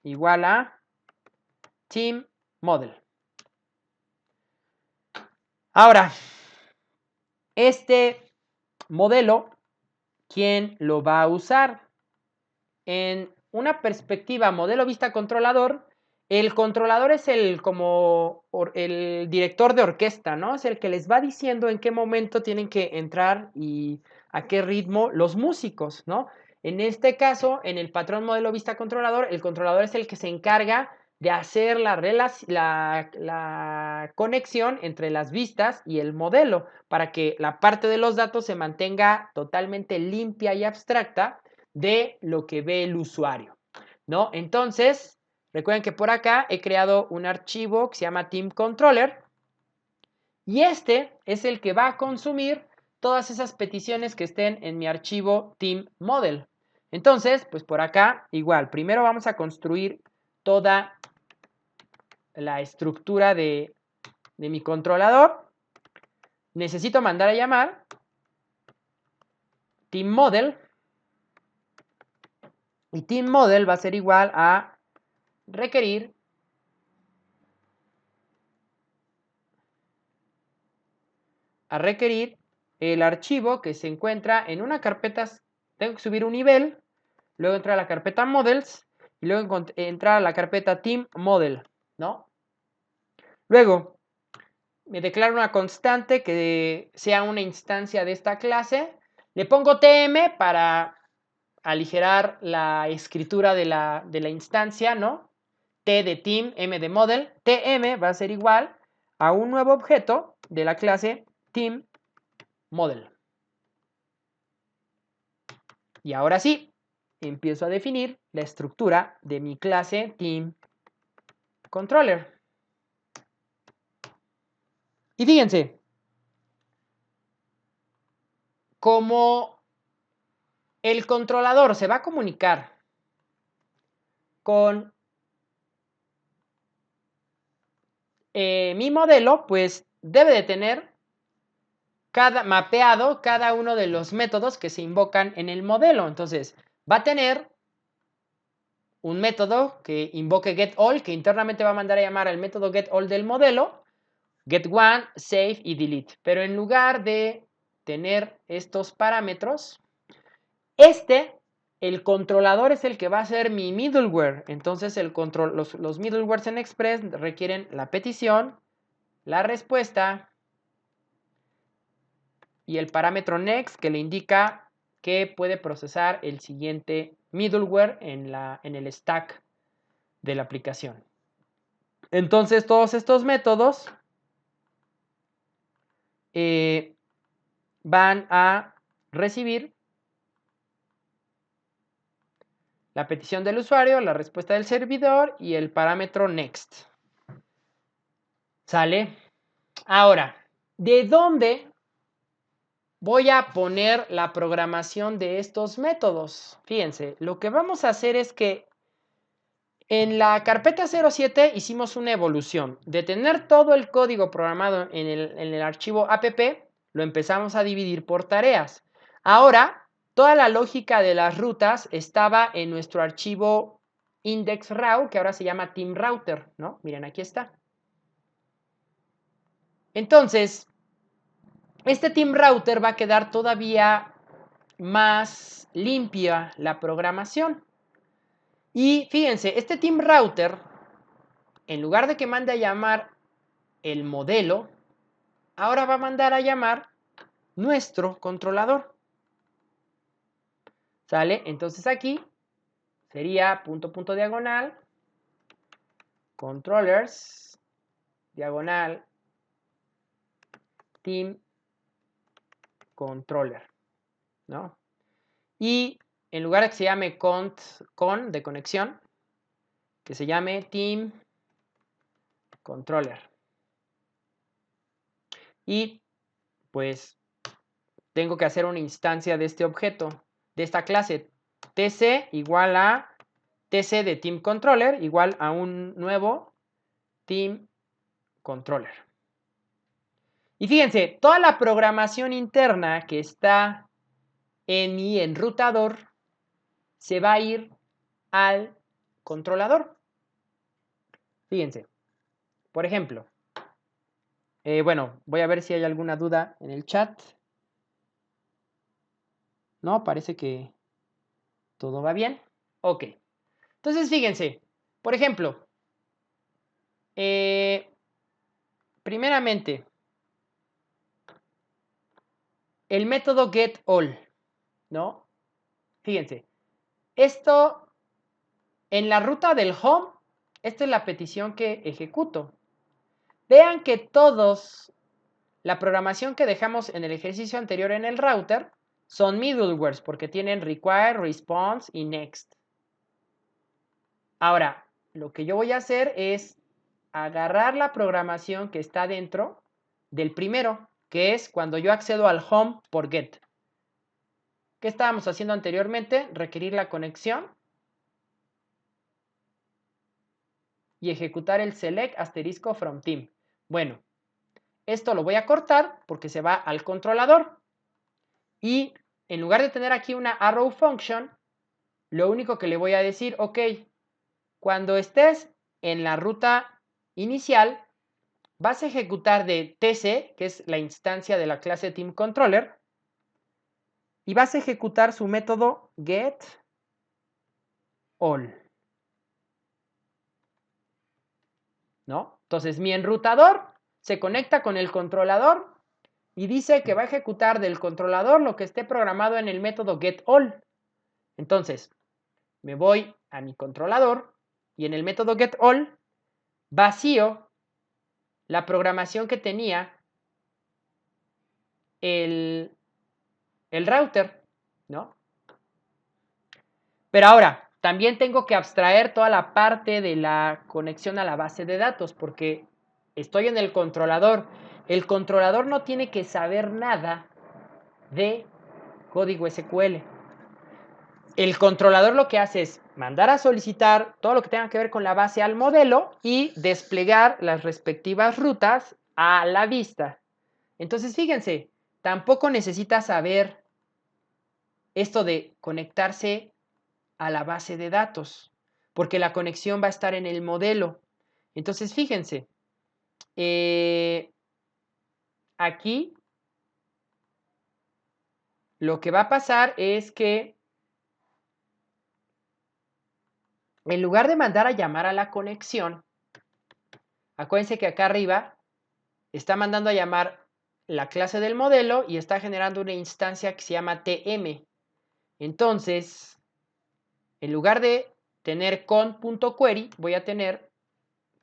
igual a team model. Ahora, este modelo, ¿quién lo va a usar? En una perspectiva modelo vista controlador, el controlador es el director de orquesta, ¿no? Es el que les va diciendo en qué momento tienen que entrar y a qué ritmo los músicos, ¿no? En este caso, en el patrón modelo vista controlador, el controlador es el que se encarga de hacer la conexión entre las vistas y el modelo para que la parte de los datos se mantenga totalmente limpia y abstracta de lo que ve el usuario, ¿no? Entonces, recuerden que por acá he creado un archivo que se llama Team Controller y este es el que va a consumir todas esas peticiones que estén en mi archivo Team Model. Entonces, pues por acá igual, primero vamos a construir toda la estructura de mi controlador. Necesito mandar a llamar team model. Y team model va a ser igual a requerir el archivo que se encuentra en una carpeta. Tengo que subir un nivel, luego entrar a la carpeta models y luego entrar a la carpeta team model, ¿no? Luego me declaro una constante que sea una instancia de esta clase. Le pongo tm para aligerar la escritura de la instancia, ¿no? T de team, m de model. Tm va a ser igual a un nuevo objeto de la clase team model. Y ahora sí, empiezo a definir la estructura de mi clase team controller. Y fíjense, como el controlador se va a comunicar con mi modelo, pues debe de tener mapeado cada uno de los métodos que se invocan en el modelo. Entonces, va a tener un método que invoque getAll, que internamente va a mandar a llamar al método getAll del modelo, getOne, save y delete. Pero en lugar de tener estos parámetros, el controlador es el que va a ser mi middleware. Entonces, los middlewares en Express requieren la petición, la respuesta y el parámetro next, que le indica que puede procesar el siguiente middleware en el stack de la aplicación. Entonces, todos estos métodos van a recibir la petición del usuario, la respuesta del servidor y el parámetro next. ¿Sale? Ahora, ¿de dónde voy a poner la programación de estos métodos? Fíjense, lo que vamos a hacer es que en la carpeta 07 hicimos una evolución. De tener todo el código programado en el archivo app, lo empezamos a dividir por tareas. Ahora, toda la lógica de las rutas estaba en nuestro archivo index.raw, que ahora se llama team.router, ¿no? Miren, aquí está. Entonces, este team.router va a quedar todavía más limpia la programación. Y fíjense, este team.router, en lugar de que mande a llamar el modelo, ahora va a mandar a llamar nuestro controlador. ¿Sale? Entonces aquí sería punto diagonal, controllers, diagonal, team controller, ¿no? Y en lugar de que se llame con de conexión, que se llame team controller. Y pues tengo que hacer una instancia de este objeto, de esta clase tc igual a tc de team controller igual a un nuevo team controller. Y fíjense, toda la programación interna que está en mi enrutador se va a ir al controlador. Fíjense, por ejemplo, bueno, voy a ver si hay alguna duda en el chat. No, parece que todo va bien. Ok. Entonces, fíjense, por ejemplo, primeramente, el método getAll, ¿no? Fíjense, esto en la ruta del home, esta es la petición que ejecuto. Vean que todos, la programación que dejamos en el ejercicio anterior en el router, son middlewares porque tienen require, response y next. Ahora, lo que yo voy a hacer es agarrar la programación que está dentro del primero, que es cuando yo accedo al home por get. ¿Qué estábamos haciendo anteriormente? Requerir la conexión y ejecutar el select asterisco from team. Bueno, esto lo voy a cortar porque se va al controlador. Y en lugar de tener aquí una arrow function, lo único que le voy a decir, ok, cuando estés en la ruta inicial, vas a ejecutar de TC, que es la instancia de la clase TeamController, y vas a ejecutar su método getAll, ¿no? Entonces, mi enrutador se conecta con el controlador y dice que va a ejecutar del controlador lo que esté programado en el método getAll. Entonces, me voy a mi controlador y en el método getAll vacío la programación que tenía el router, ¿no? Pero ahora, también tengo que abstraer toda la parte de la conexión a la base de datos, porque estoy en el controlador. El controlador no tiene que saber nada de código SQL. El controlador lo que hace es mandar a solicitar todo lo que tenga que ver con la base al modelo y desplegar las respectivas rutas a la vista. Entonces, fíjense, tampoco necesita saber esto de conectarse a la base de datos, porque la conexión va a estar en el modelo. Entonces, fíjense, aquí lo que va a pasar es que en lugar de mandar a llamar a la conexión, acuérdense que acá arriba está mandando a llamar la clase del modelo y está generando una instancia que se llama TM. Entonces, en lugar de tener con.query, voy a tener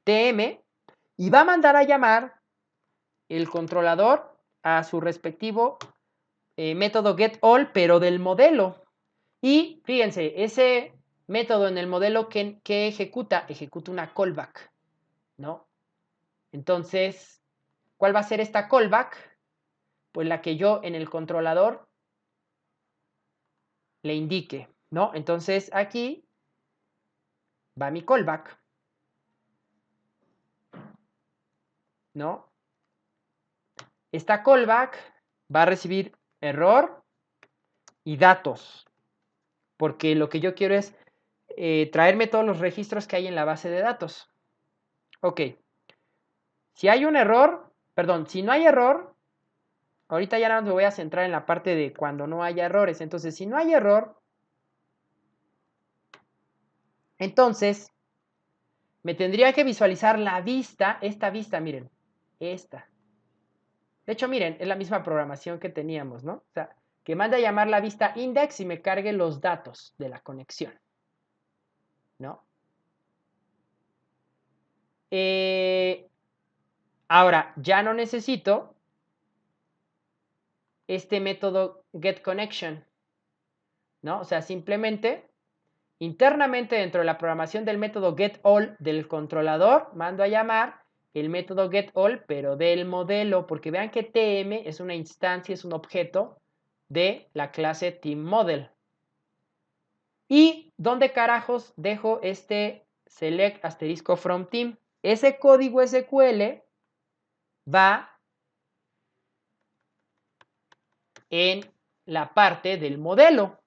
TM y va a mandar a llamar el controlador a su respectivo método getAll, pero del modelo. Y fíjense, ese método en el modelo que ejecuta una callback, ¿no? Entonces, ¿cuál va a ser esta callback? Pues la que yo en el controlador le indique, ¿no? Entonces aquí va mi callback, ¿no? Esta callback va a recibir error y datos, porque lo que yo quiero es traerme todos los registros que hay en la base de datos. Ok, si hay un error, perdón, si no hay error, ahorita ya nada más me voy a centrar en la parte de cuando no haya errores. Entonces, si no hay error, entonces me tendría que visualizar la vista, esta vista, miren, esta. De hecho, miren, es la misma programación que teníamos, ¿no? O sea, que manda a llamar la vista index y me cargue los datos de la conexión, ¿no? Ahora, ya no necesito este método getConnection, ¿no? O sea, simplemente internamente dentro de la programación del método getAll del controlador, mando a llamar el método getAll, pero del modelo, porque vean que TM es una instancia, es un objeto de la clase TeamModel. ¿Y dónde carajos dejo este select asterisco from team? Ese código SQL va en la parte del modelo,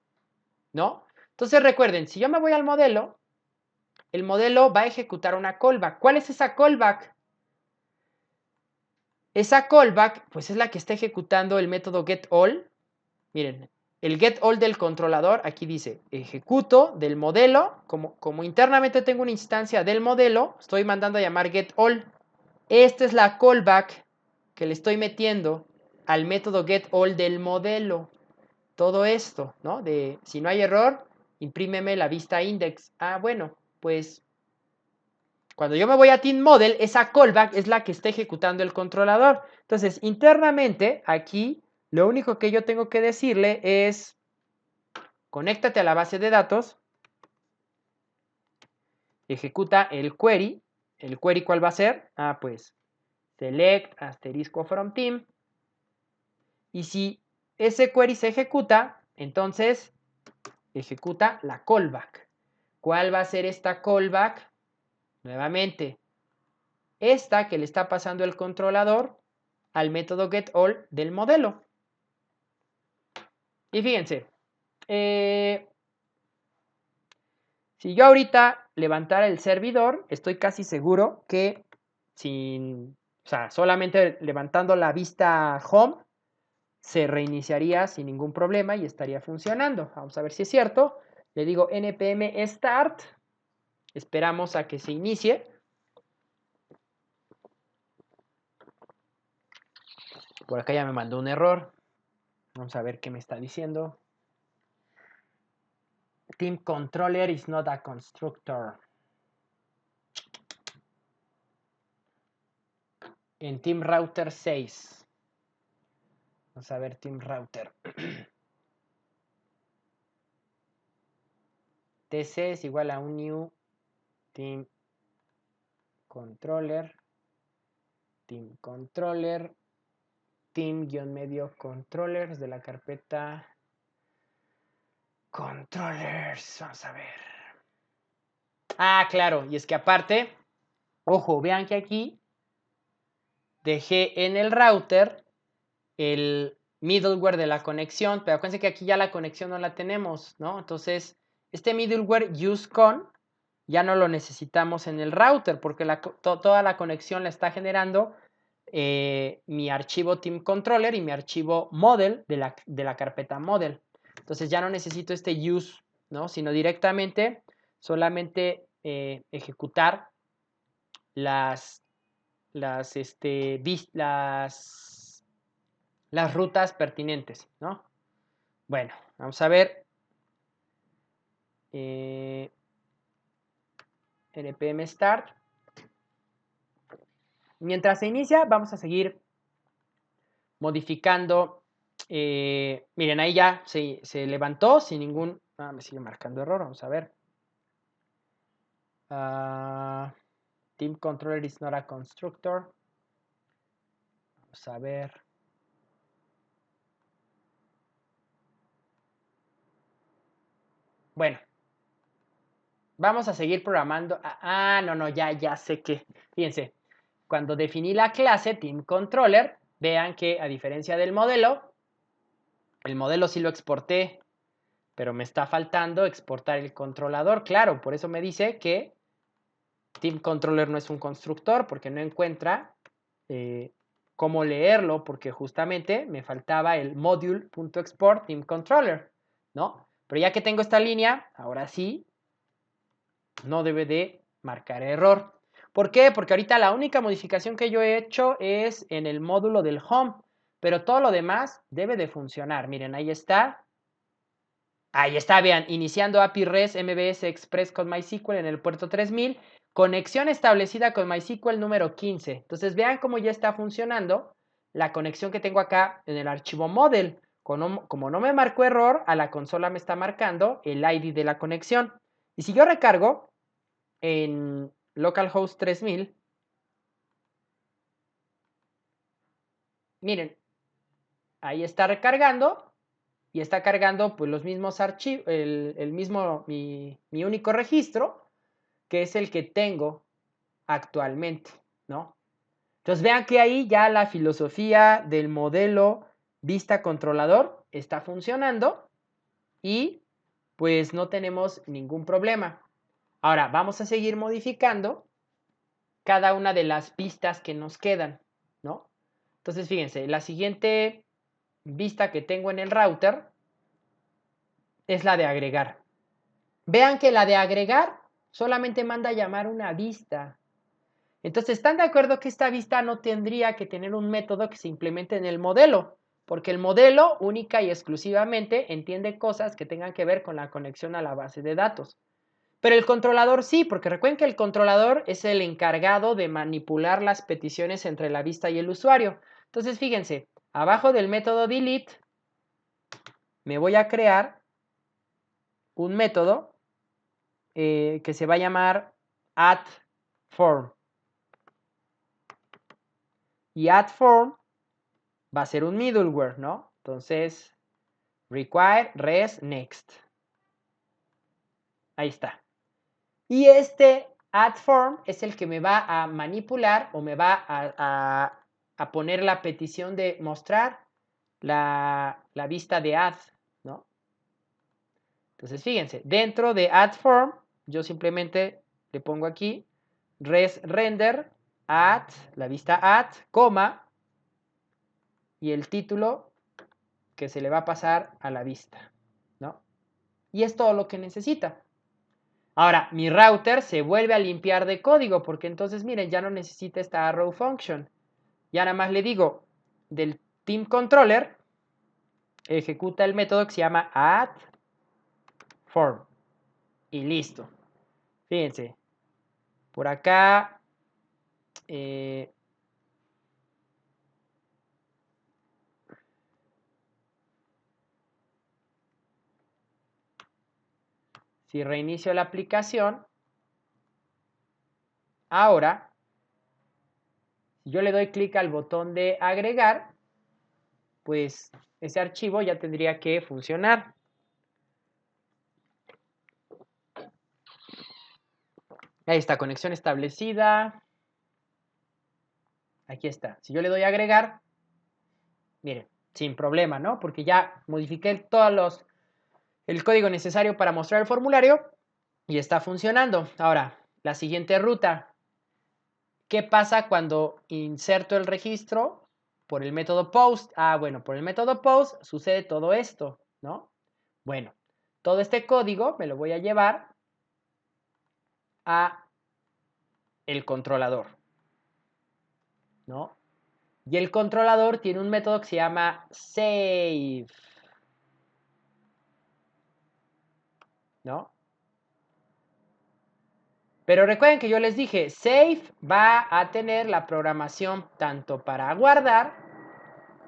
¿no? Entonces recuerden, si yo me voy al modelo, el modelo va a ejecutar una callback. ¿Cuál es esa callback? Esa callback, pues es la que está ejecutando el método getAll. Miren, el getAll del controlador, aquí dice, ejecuto del modelo, como internamente tengo una instancia del modelo, estoy mandando a llamar getAll. Esta es la callback que le estoy metiendo al método getAll del modelo. Todo esto, ¿no? De si no hay error, imprímeme la vista index. Ah, bueno, pues cuando yo me voy a TeamModel, esa callback es la que está ejecutando el controlador. Entonces, internamente, aquí, lo único que yo tengo que decirle es, conéctate a la base de datos, ejecuta el query. ¿El query cuál va a ser? Ah, pues, select asterisco from team. Y si ese query se ejecuta, entonces, ejecuta la callback. ¿Cuál va a ser esta callback? Nuevamente, esta que le está pasando el controlador al método getAll del modelo. Y fíjense, si yo ahorita levantara el servidor, estoy casi seguro que o sea, solamente levantando la vista home, se reiniciaría sin ningún problema y estaría funcionando. Vamos a ver si es cierto. Le digo npm start. Esperamos a que se inicie. Por acá ya me mandó un error. Vamos a ver qué me está diciendo. Team controller is not a constructor. En team router 6. Vamos a ver team router. TC es igual a un new team controller. Team controller. Team-medio controllers de la carpeta controllers. Vamos a ver. Ah, claro. Y es que aparte, ojo, vean que aquí dejé en el router el middleware de la conexión, pero acuérdense que aquí ya la conexión no la tenemos, ¿no? Entonces, este middleware useCon ya no lo necesitamos en el router porque toda la conexión la está generando mi archivo team controller y mi archivo model de la carpeta model. Entonces ya no necesito este use, ¿no? Sino directamente solamente ejecutar las rutas pertinentes, ¿no? Bueno, vamos a ver. npm start. Mientras se inicia, vamos a seguir modificando. Miren, ahí ya se levantó sin ningún... me sigue marcando error, vamos a ver. Team controller is not a constructor. Vamos a ver. Bueno. Vamos a seguir programando. No, ya sé que. Fíjense, cuando definí la clase Team Controller, vean que a diferencia del modelo, el modelo sí lo exporté, pero me está faltando exportar el controlador. Claro, por eso me dice que Team Controller no es un constructor, porque no encuentra cómo leerlo, porque justamente me faltaba el module.export Team Controller, ¿no? Pero ya que tengo esta línea, ahora sí, no debe de marcar error. ¿Por qué? Porque ahorita la única modificación que yo he hecho es en el módulo del home, pero todo lo demás debe de funcionar. Miren, ahí está. Ahí está, vean, iniciando API REST MVS Express con MySQL en el puerto 3000, conexión establecida con MySQL número 15. Entonces vean cómo ya está funcionando la conexión que tengo acá en el archivo model. Como no me marcó error, a la consola me está marcando el ID de la conexión. Y si yo recargo en localhost 3000, miren, ahí está recargando y está cargando pues los mismos archivos, mi único registro, que es el que tengo actualmente, ¿no? Entonces vean que ahí ya la filosofía del modelo vista controlador está funcionando y pues no tenemos ningún problema. Ahora vamos a seguir modificando cada una de las vistas que nos quedan, ¿no? Entonces fíjense, la siguiente vista que tengo en el router es la de agregar. Vean que la de agregar solamente manda a llamar una vista. Entonces, ¿están de acuerdo que esta vista no tendría que tener un método que se implemente en el modelo? Porque el modelo única y exclusivamente entiende cosas que tengan que ver con la conexión a la base de datos. Pero el controlador sí, porque recuerden que el controlador es el encargado de manipular las peticiones entre la vista y el usuario. Entonces, fíjense, abajo del método delete me voy a crear un método que se va a llamar addForm. Y addForm va a ser un middleware, ¿no? Entonces, require res next. Ahí está. Y este addForm es el que me va a manipular o me va a poner la petición de mostrar la vista de add, Entonces, fíjense, dentro de add form, yo simplemente le pongo aquí res render add, la vista add, coma, y el título que se le va a pasar a la vista, ¿no? Y es todo lo que necesita. Ahora, mi router se vuelve a limpiar de código porque entonces, miren, ya no necesita esta arrow function. Ya nada más le digo del team controller, ejecuta el método que se llama add form. Y listo. Fíjense, por acá si reinicio la aplicación, ahora, si yo le doy clic al botón de agregar, pues ese archivo ya tendría que funcionar. Ahí está, conexión establecida. Aquí está. Si yo le doy a agregar, miren, sin problema, ¿no? Porque ya modifiqué el código necesario para mostrar el formulario y está funcionando. Ahora, la siguiente ruta. ¿Qué pasa cuando inserto el registro por el método post? Ah, bueno, por el método post sucede todo esto, ¿no? Bueno, todo este código me lo voy a llevar a el controlador, ¿no? Y el controlador tiene un método que se llama save, ¿no? Pero recuerden que yo les dije, save va a tener la programación tanto para guardar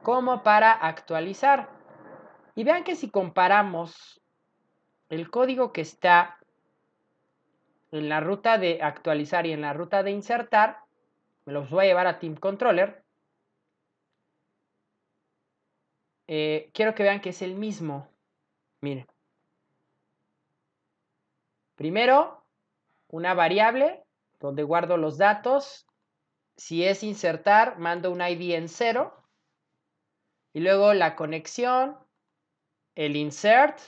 como para actualizar. Y vean que si comparamos el código que está en la ruta de actualizar y en la ruta de insertar, me los voy a llevar a Team Controller. Quiero que vean que es el mismo. Miren. Primero, una variable donde guardo los datos. Si es insertar, mando un ID en 0. Y luego la conexión, el insert,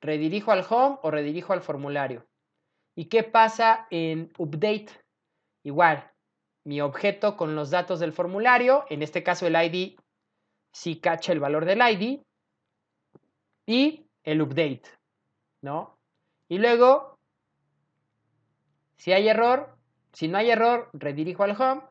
redirijo al home o redirijo al formulario. ¿Y qué pasa en update? Igual, mi objeto con los datos del formulario, en este caso el ID sí cacha el valor del ID, y el update, ¿no? Y luego, si hay error, si no hay error, redirijo al home,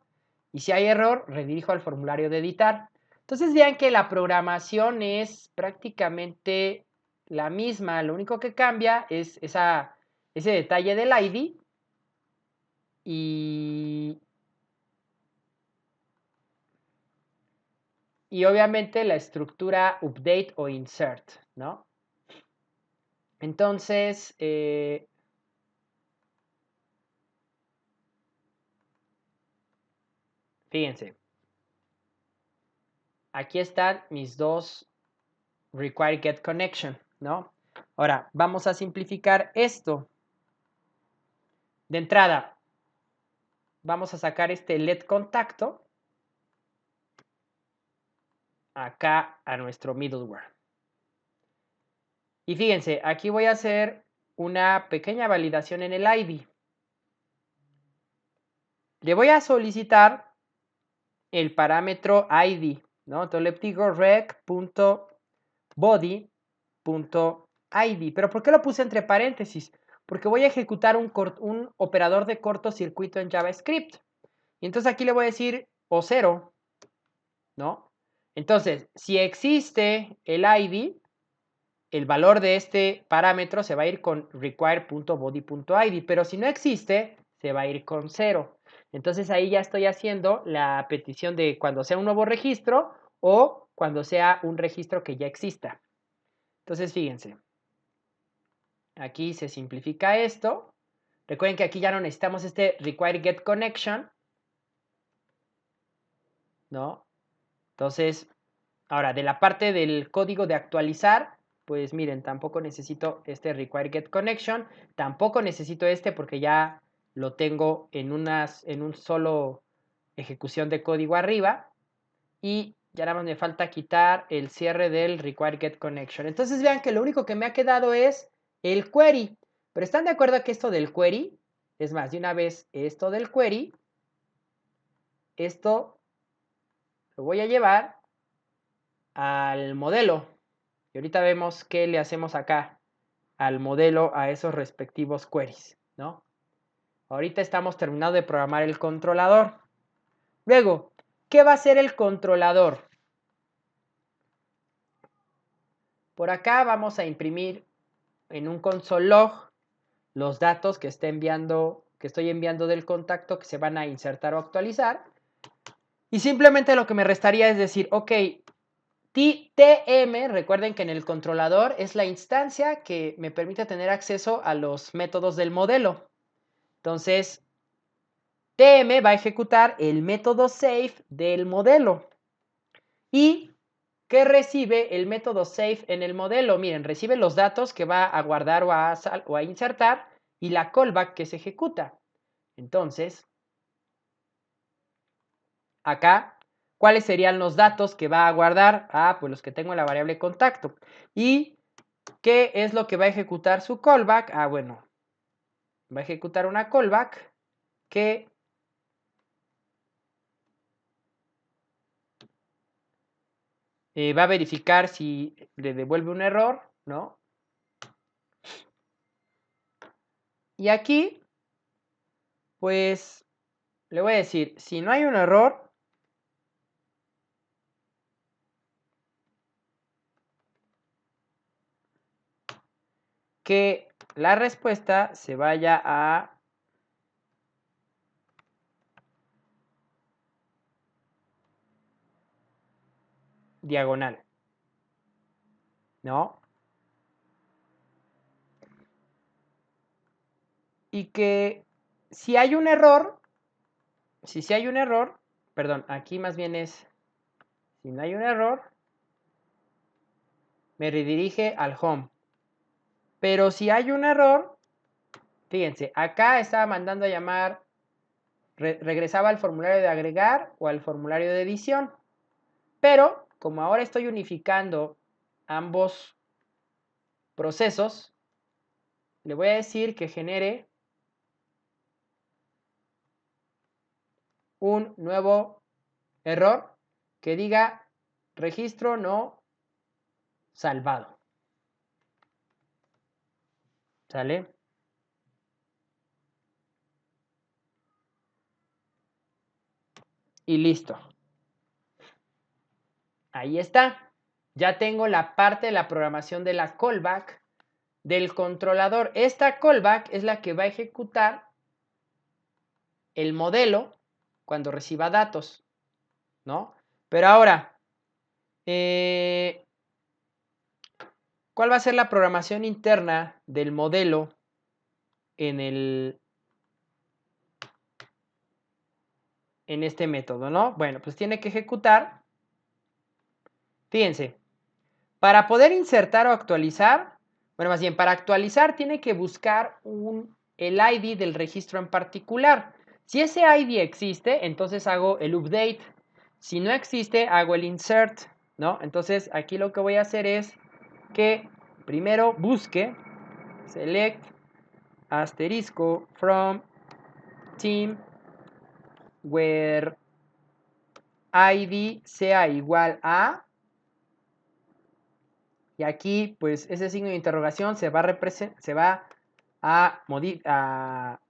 y si hay error, redirijo al formulario de editar. Entonces vean que la programación es prácticamente la misma, lo único que cambia es ese detalle del ID y obviamente la estructura update o insert, ¿no? Entonces, fíjense, aquí están mis dos require get connection, ¿no? Ahora, vamos a simplificar esto. De entrada, vamos a sacar este LED contacto acá a nuestro middleware. Y fíjense, aquí voy a hacer una pequeña validación en el ID. Le voy a solicitar el parámetro ID, ¿no? Entonces le digo rec.body.id. ¿Pero por qué lo puse entre paréntesis? Porque voy a ejecutar un operador de cortocircuito en JavaScript. Y entonces aquí le voy a decir O0, ¿no? Entonces, si existe el ID, el valor de este parámetro se va a ir con require.body.id, pero si no existe, se va a ir con 0. Entonces ahí ya estoy haciendo la petición de cuando sea un nuevo registro o cuando sea un registro que ya exista. Entonces fíjense, aquí se simplifica esto. Recuerden que aquí ya no necesitamos este require get connection, ¿no? Entonces, ahora de la parte del código de actualizar, pues miren, tampoco necesito este require get connection, tampoco necesito este porque ya lo tengo en un solo ejecución de código arriba. Y Ya nada más me falta quitar el cierre del require get connection. Entonces vean que lo único que me ha quedado es el query. Pero ¿están de acuerdo que esto del query? Es más, de una vez esto del query, esto lo voy a llevar al modelo. Y ahorita vemos qué le hacemos acá al modelo a esos respectivos queries, ¿no? Ahorita estamos terminando de programar el controlador. Luego, ¿qué va a hacer el controlador? Por acá vamos a imprimir en un console log los datos que estoy enviando del contacto que se van a insertar o actualizar. Y simplemente lo que me restaría es decir, ok, TM, recuerden que en el controlador es la instancia que me permite tener acceso a los métodos del modelo. Entonces, TM va a ejecutar el método save del modelo. ¿Y qué recibe el método save en el modelo? Miren, recibe los datos que va a guardar o a insertar y la callback que se ejecuta. Entonces, acá, ¿cuáles serían los datos que va a guardar? Ah, pues los que tengo en la variable contacto. ¿Y qué es lo que va a ejecutar su callback? Ah, bueno, va a ejecutar una callback que va a verificar si le devuelve un error, ¿no? Y aquí, pues, le voy a decir, si no hay un error, que la respuesta se vaya a diagonal, ¿no? Y que si hay un error, si hay un error, perdón, aquí más bien es, si no hay un error, me redirige al home. Pero si hay un error, fíjense, acá estaba mandando a llamar, regresaba al formulario de agregar o al formulario de edición. Pero como ahora estoy unificando ambos procesos, le voy a decir que genere un nuevo error que diga registro no salvado. ¿Sale? Y listo. Ahí está. Ya tengo la parte de la programación de la callback del controlador. Esta callback es la que va a ejecutar el modelo cuando reciba datos, ¿no? Pero ahora, ¿cuál va a ser la programación interna del modelo en este método, ¿no? Bueno, pues tiene que ejecutar. Fíjense, para poder insertar o actualizar, bueno, más bien, para actualizar tiene que buscar el ID del registro en particular. Si ese ID existe, entonces hago el update. Si no existe, hago el insert, ¿no? Entonces, aquí lo que voy a hacer es que primero busque select asterisco from team where ID sea igual a, y aquí pues ese signo de interrogación se va a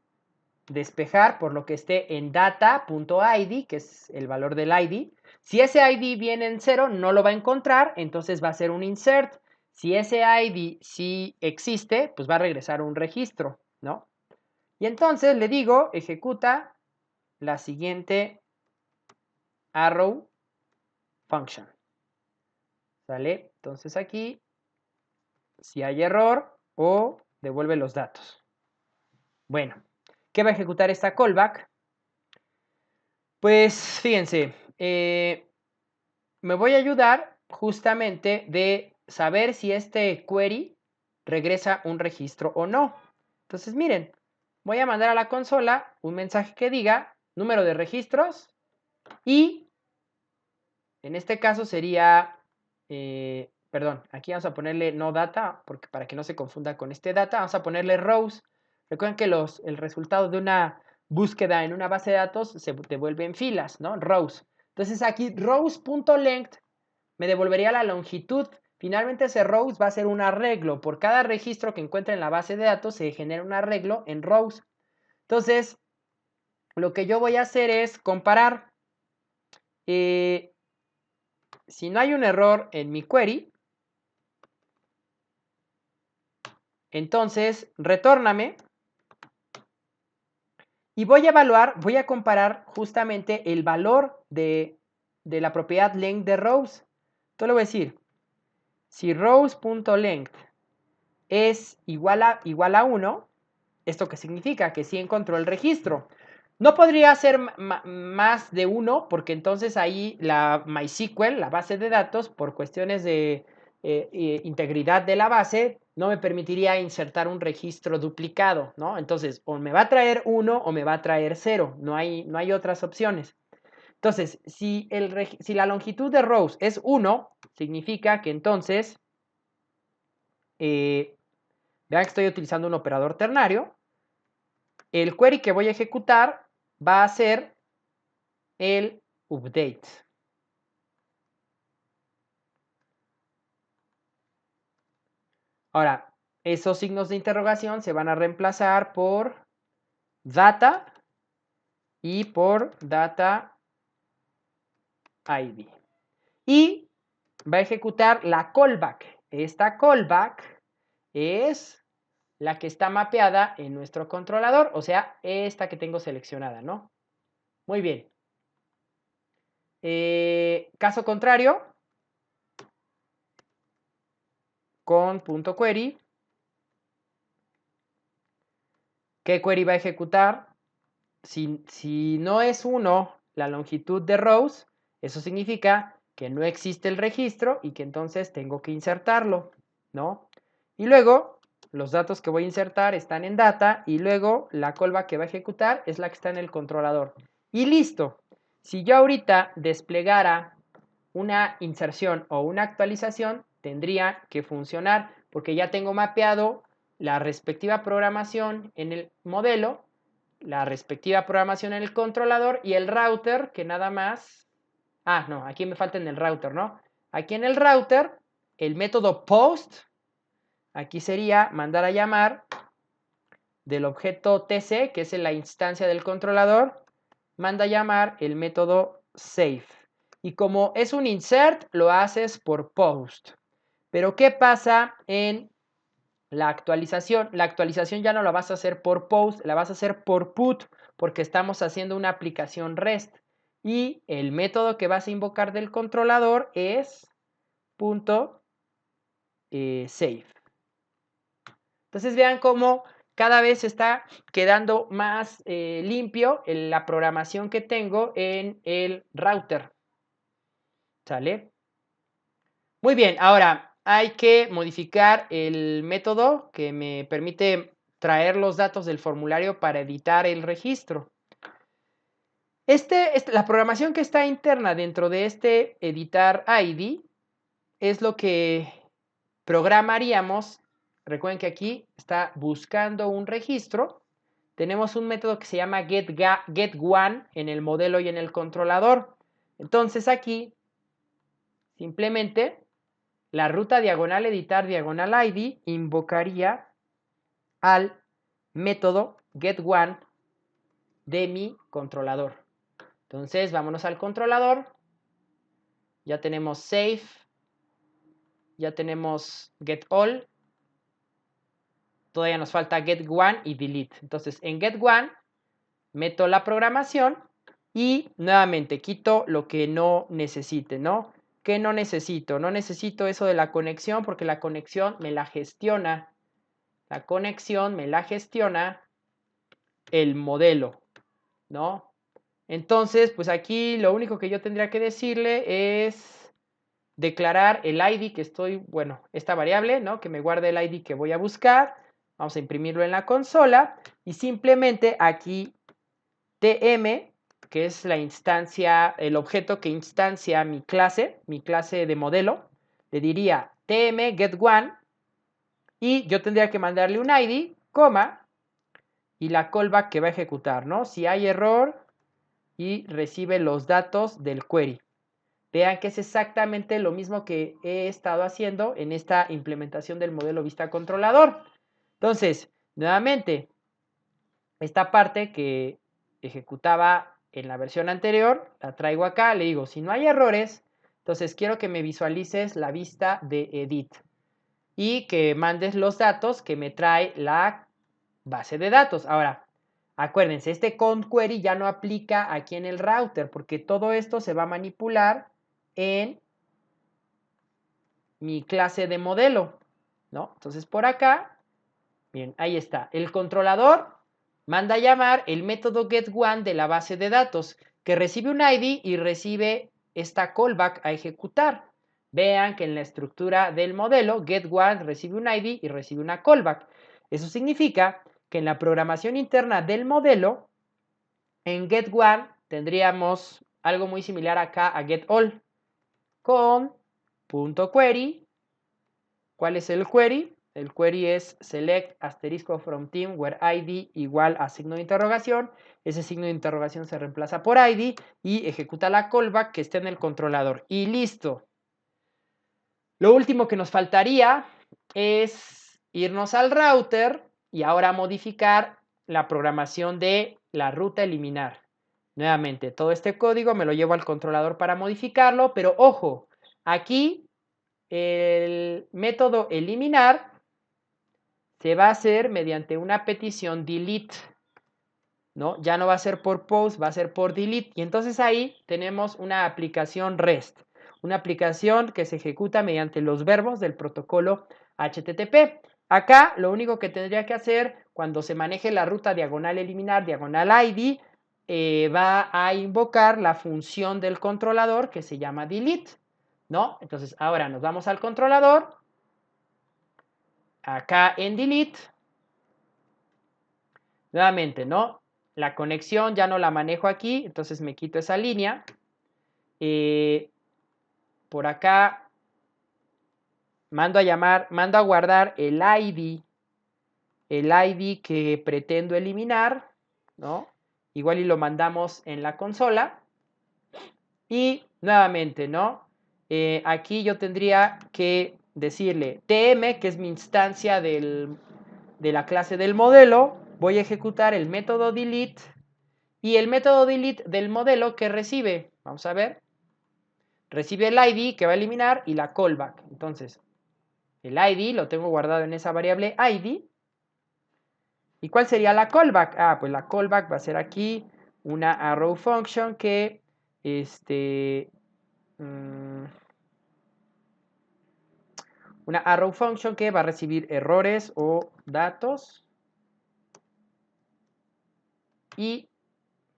despejar por lo que esté en data.id, que es el valor del ID. Si ese ID viene en 0, no lo va a encontrar, entonces va a ser un insert. Si ese ID sí existe, pues va a regresar un registro, ¿no? Y entonces le digo, ejecuta la siguiente arrow function. ¿Sale? Entonces aquí, si hay error, o devuelve los datos. Bueno, ¿qué va a ejecutar esta callback? Pues fíjense, me voy a ayudar justamente de saber si este query regresa un registro o no. Entonces miren, voy a mandar a la consola un mensaje que diga número de registros y En este caso sería, perdón, aquí vamos a ponerle no data, porque para que no se confunda con este data, vamos a ponerle rows. Recuerden que el resultado de una búsqueda en una base de datos se devuelve en filas, ¿no? Rows. Entonces aquí rows.length me devolvería la longitud. Finalmente ese rows va a ser un arreglo. Por cada registro que encuentre en la base de datos se genera un arreglo en rows. Entonces, lo que yo voy a hacer es comparar. Si no hay un error en mi query, entonces retórname y voy a evaluar, voy a comparar justamente el valor de la propiedad length de rows. Entonces le voy a decir, si rows.length es igual a 1, ¿esto qué significa? Que sí encontró el registro. No podría ser más de 1 porque entonces ahí la MySQL, la base de datos, por cuestiones de integridad de la base, no me permitiría insertar un registro duplicado, ¿no? Entonces, o me va a traer 1 o me va a traer 0. No hay otras opciones. Entonces, si la longitud de rows es 1, significa que entonces, vean que estoy utilizando un operador ternario. El query que voy a ejecutar va a ser el update. Ahora, esos signos de interrogación se van a reemplazar por data y por data ID. Y va a ejecutar la callback. Esta callback es la que está mapeada en nuestro controlador, o sea, esta que tengo seleccionada, ¿no? Muy bien. Caso contrario, con .query, ¿qué query va a ejecutar? Si no es 1 la longitud de rows, eso significa que no existe el registro y que entonces tengo que insertarlo, ¿no? Y luego, los datos que voy a insertar están en data y luego la callback que va a ejecutar es la que está en el controlador. Y listo. Si yo ahorita desplegara una inserción o una actualización, tendría que funcionar porque ya tengo mapeado la respectiva programación en el modelo, la respectiva programación en el controlador y el router que nada más... no, aquí me falta en el router, ¿no? Aquí en el router, el método post, aquí sería mandar a llamar del objeto TC, que es la instancia del controlador, manda a llamar el método save. Y como es un insert, lo haces por post. Pero ¿qué pasa en la actualización? La actualización ya no la vas a hacer por post, la vas a hacer por put, porque estamos haciendo una aplicación REST. Y el método que vas a invocar del controlador es .save. Entonces vean cómo cada vez está quedando más limpio la programación que tengo en el router. ¿Sale? Muy bien, ahora hay que modificar el método que me permite traer los datos del formulario para editar el registro. La programación que está interna dentro de este editar ID es lo que programaríamos. Recuerden que aquí está buscando un registro. Tenemos un método que se llama getOne en el modelo y en el controlador. Entonces aquí simplemente la ruta diagonal editar diagonal ID invocaría al método getOne de mi controlador. Entonces vámonos al controlador. Ya tenemos save. Ya tenemos getAll. Todavía nos falta getOne y delete. Entonces en getOne meto la programación y nuevamente quito lo que no necesite, ¿no? ¿Qué no necesito? No necesito eso de la conexión porque la conexión me la gestiona. La conexión me la gestiona el modelo, ¿no? Entonces, pues aquí lo único que yo tendría que decirle es declarar el ID que estoy, bueno, esta variable, ¿no? Que me guarde el ID que voy a buscar. Vamos a imprimirlo en la consola y simplemente aquí tm que es la instancia, el objeto que instancia mi clase de modelo, le diría tm get1 y yo tendría que mandarle un ID, coma, y la callback que va a ejecutar, ¿no? Si hay error y recibe los datos del query. Vean que es exactamente lo mismo que he estado haciendo en esta implementación del modelo vista controlador. Entonces, nuevamente, esta parte que ejecutaba en la versión anterior, la traigo acá, le digo, si no hay errores, entonces quiero que me visualices la vista de edit y que mandes los datos que me trae la base de datos. Ahora, acuérdense, este const query ya no aplica aquí en el router porque todo esto se va a manipular en mi clase de modelo, ¿no? Entonces, por acá, bien, ahí está. El controlador manda a llamar el método getOne de la base de datos, que recibe un ID y recibe esta callback a ejecutar. Vean que en la estructura del modelo, getOne recibe un ID y recibe una callback. Eso significa que en la programación interna del modelo, en getOne tendríamos algo muy similar acá a getAll, con .query. ¿Cuál es el query? El query es select asterisco from team where ID igual a signo de interrogación. Ese signo de interrogación se reemplaza por ID y ejecuta la callback que está en el controlador. Y listo. Lo último que nos faltaría es irnos al router y ahora modificar la programación de la ruta eliminar. Nuevamente, todo este código me lo llevo al controlador para modificarlo, pero ojo, aquí el método eliminar se va a hacer mediante una petición delete, ¿no? Ya no va a ser por post, va a ser por delete. Y entonces ahí tenemos una aplicación REST, una aplicación que se ejecuta mediante los verbos del protocolo HTTP. Acá lo único que tendría que hacer cuando se maneje la ruta diagonal eliminar, diagonal ID, va a invocar la función del controlador que se llama delete, ¿no? Entonces ahora nos vamos al controlador, acá en delete, nuevamente, ¿no? La conexión ya no la manejo aquí, entonces me quito esa línea. Por acá mando a guardar el ID que pretendo eliminar, ¿no? Igual y lo mandamos en la consola. Y nuevamente, ¿no? Aquí yo tendría que decirle tm, que es mi instancia de la clase del modelo. Voy a ejecutar el método delete. Y el método delete del modelo que recibe, vamos a ver, recibe el ID que va a eliminar y la callback. Entonces, el ID lo tengo guardado en esa variable ID. ¿Y cuál sería la callback? Ah, pues la callback va a ser aquí una arrow function que, una arrow function que va a recibir errores o datos. Y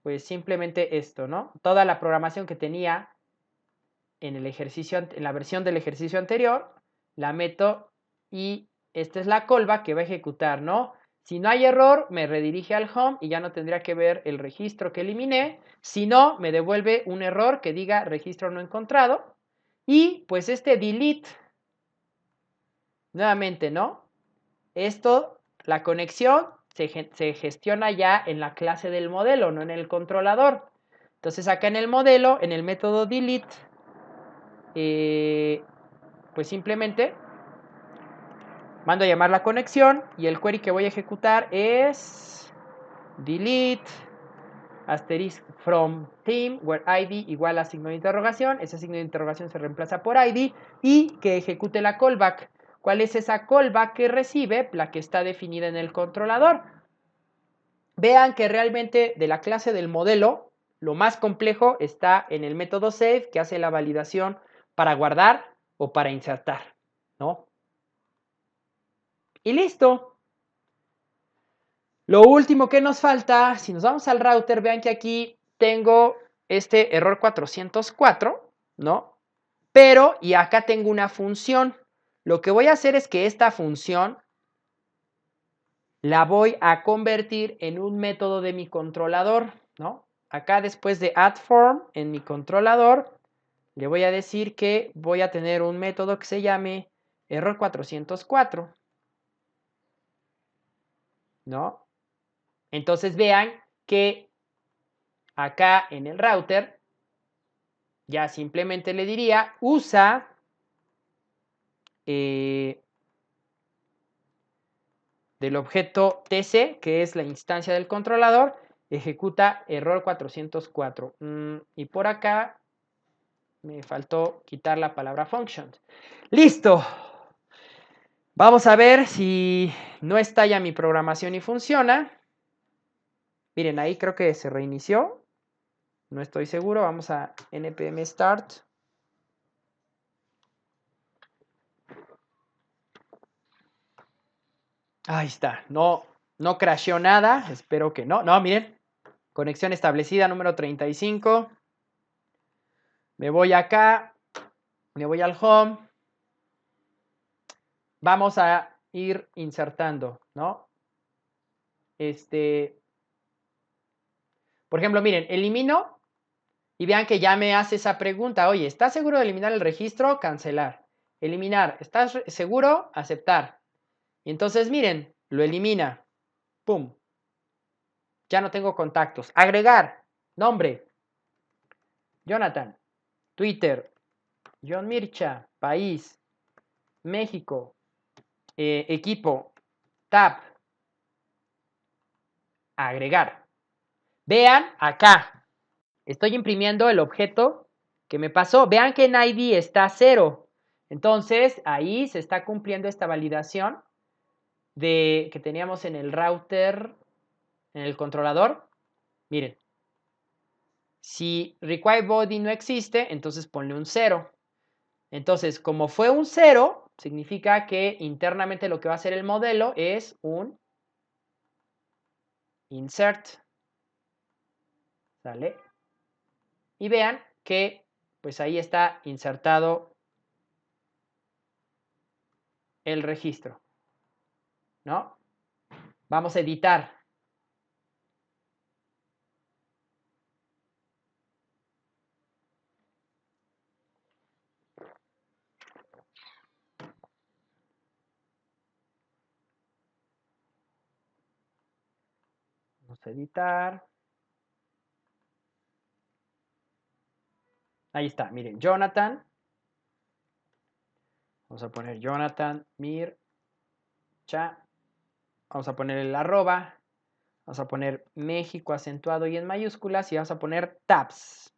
pues simplemente esto, ¿no? Toda la programación que tenía en el ejercicio, en la versión del ejercicio anterior, la meto y esta es la callback que va a ejecutar, ¿no? Si no hay error, me redirige al home y ya no tendría que ver el registro que eliminé. Si no, me devuelve un error que diga registro no encontrado. Y pues este delete, nuevamente, ¿no? Esto, la conexión se gestiona ya en la clase del modelo, no en el controlador. Entonces acá en el modelo, en el método delete, pues simplemente mando a llamar la conexión y el query que voy a ejecutar es delete asterisk from team where ID igual a signo de interrogación. Ese signo de interrogación se reemplaza por ID y que ejecute la callback. ¿Cuál es esa callback que recibe? La que está definida en el controlador. Vean que realmente de la clase del modelo, lo más complejo está en el método save que hace la validación para guardar o para insertar, ¿no? Y listo. Lo último que nos falta, si nos vamos al router, vean que aquí tengo este error 404, ¿no? Pero, y acá tengo una función. Lo que voy a hacer es que esta función la voy a convertir en un método de mi controlador, ¿no? acá después de add form en mi controlador, le voy a decir que voy a tener un método que se llame error 404, ¿no? Entonces vean que acá en el router ya simplemente le diría usa del objeto TC, que es la instancia del controlador, ejecuta error 404. Y por acá me faltó quitar la palabra function. ¡Listo! Vamos a ver si no estalla mi programación y funciona. Miren, ahí creo que se reinició. No estoy seguro. Vamos a npm start. Ahí está. No crasheó nada. Espero que no. No, miren. Conexión establecida número 35. Me voy acá. Me voy al home. Vamos a ir insertando, ¿no? Por ejemplo, miren, elimino y vean que ya me hace esa pregunta. Oye, ¿estás seguro de eliminar el registro? Cancelar. Eliminar. ¿Estás seguro? Aceptar. Y entonces, miren, lo elimina. ¡Pum! Ya no tengo contactos. Agregar. Nombre. Jonathan. Twitter. John Mircha. País. México. Equipo. Tab. Agregar. Vean acá. Estoy imprimiendo el objeto que me pasó. Vean que en ID está 0. Entonces, ahí se está cumpliendo esta validación que teníamos en el router, en el controlador. Miren, si require body no existe, entonces ponle un 0. Entonces, como fue un 0, significa que internamente lo que va a hacer el modelo es un insert. ¿Sale? Y vean que pues ahí está insertado el registro, ¿no? Vamos a editar. Vamos a editar. Ahí está, miren, Jonathan. Vamos a poner Jonathan Mircha. Vamos a poner el arroba. Vamos a poner México acentuado y en mayúsculas y vamos a poner tabs.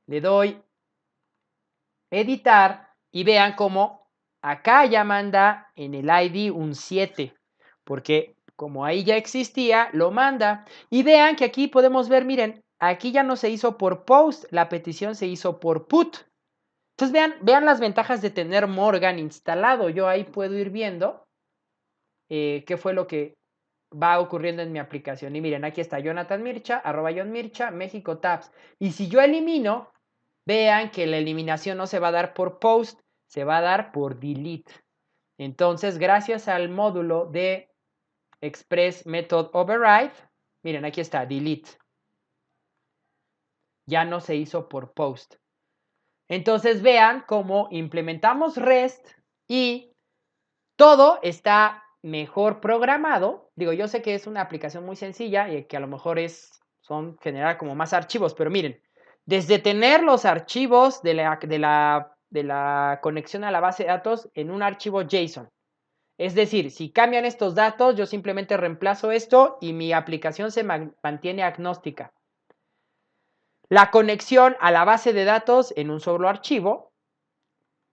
Le doy editar y vean cómo acá ya manda en el ID un 7, porque como ahí ya existía, lo manda. Y vean que aquí podemos ver, miren, aquí ya no se hizo por post, la petición se hizo por put. Entonces vean las ventajas de tener Morgan instalado. Yo ahí puedo ir viendo qué fue lo que va ocurriendo en mi aplicación. Y miren, aquí está Jonathan Mircha, arroba John Mircha, México Tabs. Y si yo elimino, vean que la eliminación no se va a dar por post, se va a dar por delete. Entonces, gracias al módulo de Express Method Override, miren, aquí está, delete. Ya no se hizo por post. Entonces, vean cómo implementamos REST y todo está mejor programado. Digo, yo sé que es una aplicación muy sencilla y que a lo mejor son generar como más archivos, pero miren, desde tener los archivos de la conexión a la base de datos en un archivo JSON. Es decir, si cambian estos datos, yo simplemente reemplazo esto y mi aplicación se mantiene agnóstica. La conexión a la base de datos en un solo archivo.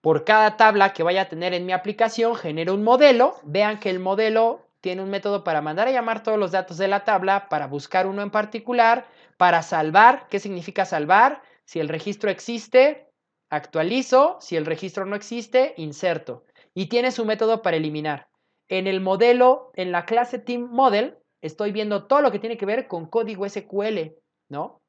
Por cada tabla que vaya a tener en mi aplicación, genero un modelo. Vean que el modelo tiene un método para mandar a llamar todos los datos de la tabla, para buscar uno en particular, para salvar. ¿Qué significa salvar? Si el registro existe, actualizo. Si el registro no existe, inserto. Y tiene su método para eliminar. En el modelo, en la clase TeamModel, estoy viendo todo lo que tiene que ver con código SQL, ¿no?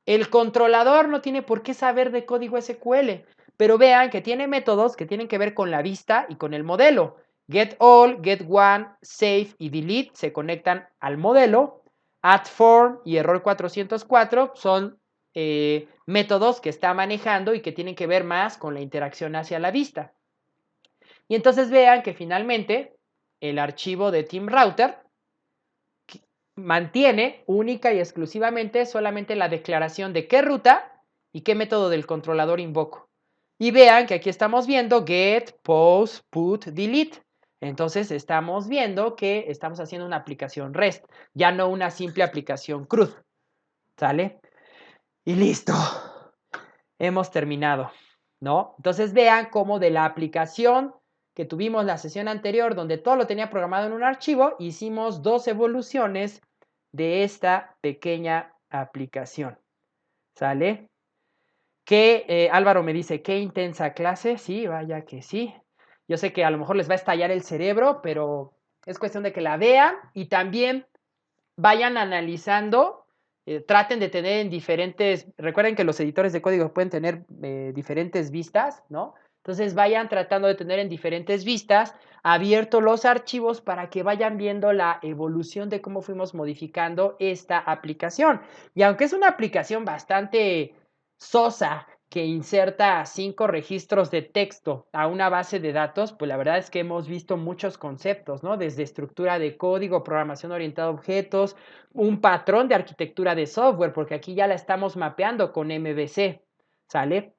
El controlador no tiene por qué saber de código SQL. Pero vean que tiene métodos que tienen que ver con la vista y con el modelo. Get all, get one, save y delete se conectan al modelo. add form y error 404 son métodos que está manejando y que tienen que ver más con la interacción hacia la vista. Y entonces vean que finalmente el archivo de TeamRouter mantiene única y exclusivamente solamente la declaración de qué ruta y qué método del controlador invoco. Y vean que aquí estamos viendo get, post, put, delete. Entonces estamos viendo que estamos haciendo una aplicación REST, ya no una simple aplicación CRUD. ¿Sale? Y listo. Hemos terminado, ¿no? Entonces vean cómo de la aplicación que tuvimos la sesión anterior, donde todo lo tenía programado en un archivo, hicimos 2 evoluciones de esta pequeña aplicación. ¿Sale? Que Álvaro me dice, qué intensa clase. Sí, vaya que sí. Yo sé que a lo mejor les va a estallar el cerebro, pero es cuestión de que la vean y también vayan analizando. Traten de tener en diferentes, recuerden que los editores de código pueden tener diferentes vistas, ¿no? Entonces vayan tratando de tener en diferentes vistas abiertos los archivos para que vayan viendo la evolución de cómo fuimos modificando esta aplicación. Y aunque es una aplicación bastante sosa, que inserta 5 registros de texto a una base de datos, pues la verdad es que hemos visto muchos conceptos, ¿no? Desde estructura de código, programación orientada a objetos, un patrón de arquitectura de software, porque aquí ya la estamos mapeando con MVC, ¿sale?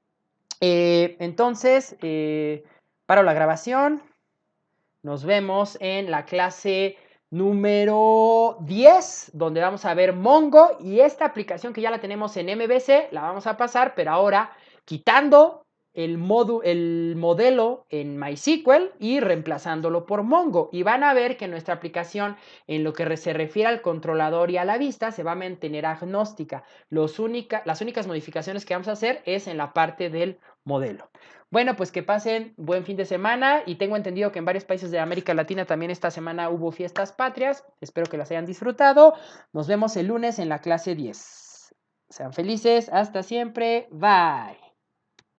Entonces, paro la grabación. Nos vemos en la clase número 10, donde vamos a ver Mongo y esta aplicación que ya la tenemos en MVC, la vamos a pasar, pero ahora quitando el modelo en MySQL y reemplazándolo por Mongo. Y van a ver que nuestra aplicación, en lo que se refiere al controlador y a la vista, se va a mantener agnóstica. Las únicas modificaciones que vamos a hacer es en la parte del modelo. Bueno, pues que pasen buen fin de semana y tengo entendido que en varios países de América Latina también esta semana hubo fiestas patrias. Espero que las hayan disfrutado. Nos vemos el lunes en la clase 10. Sean felices. Hasta siempre. Bye.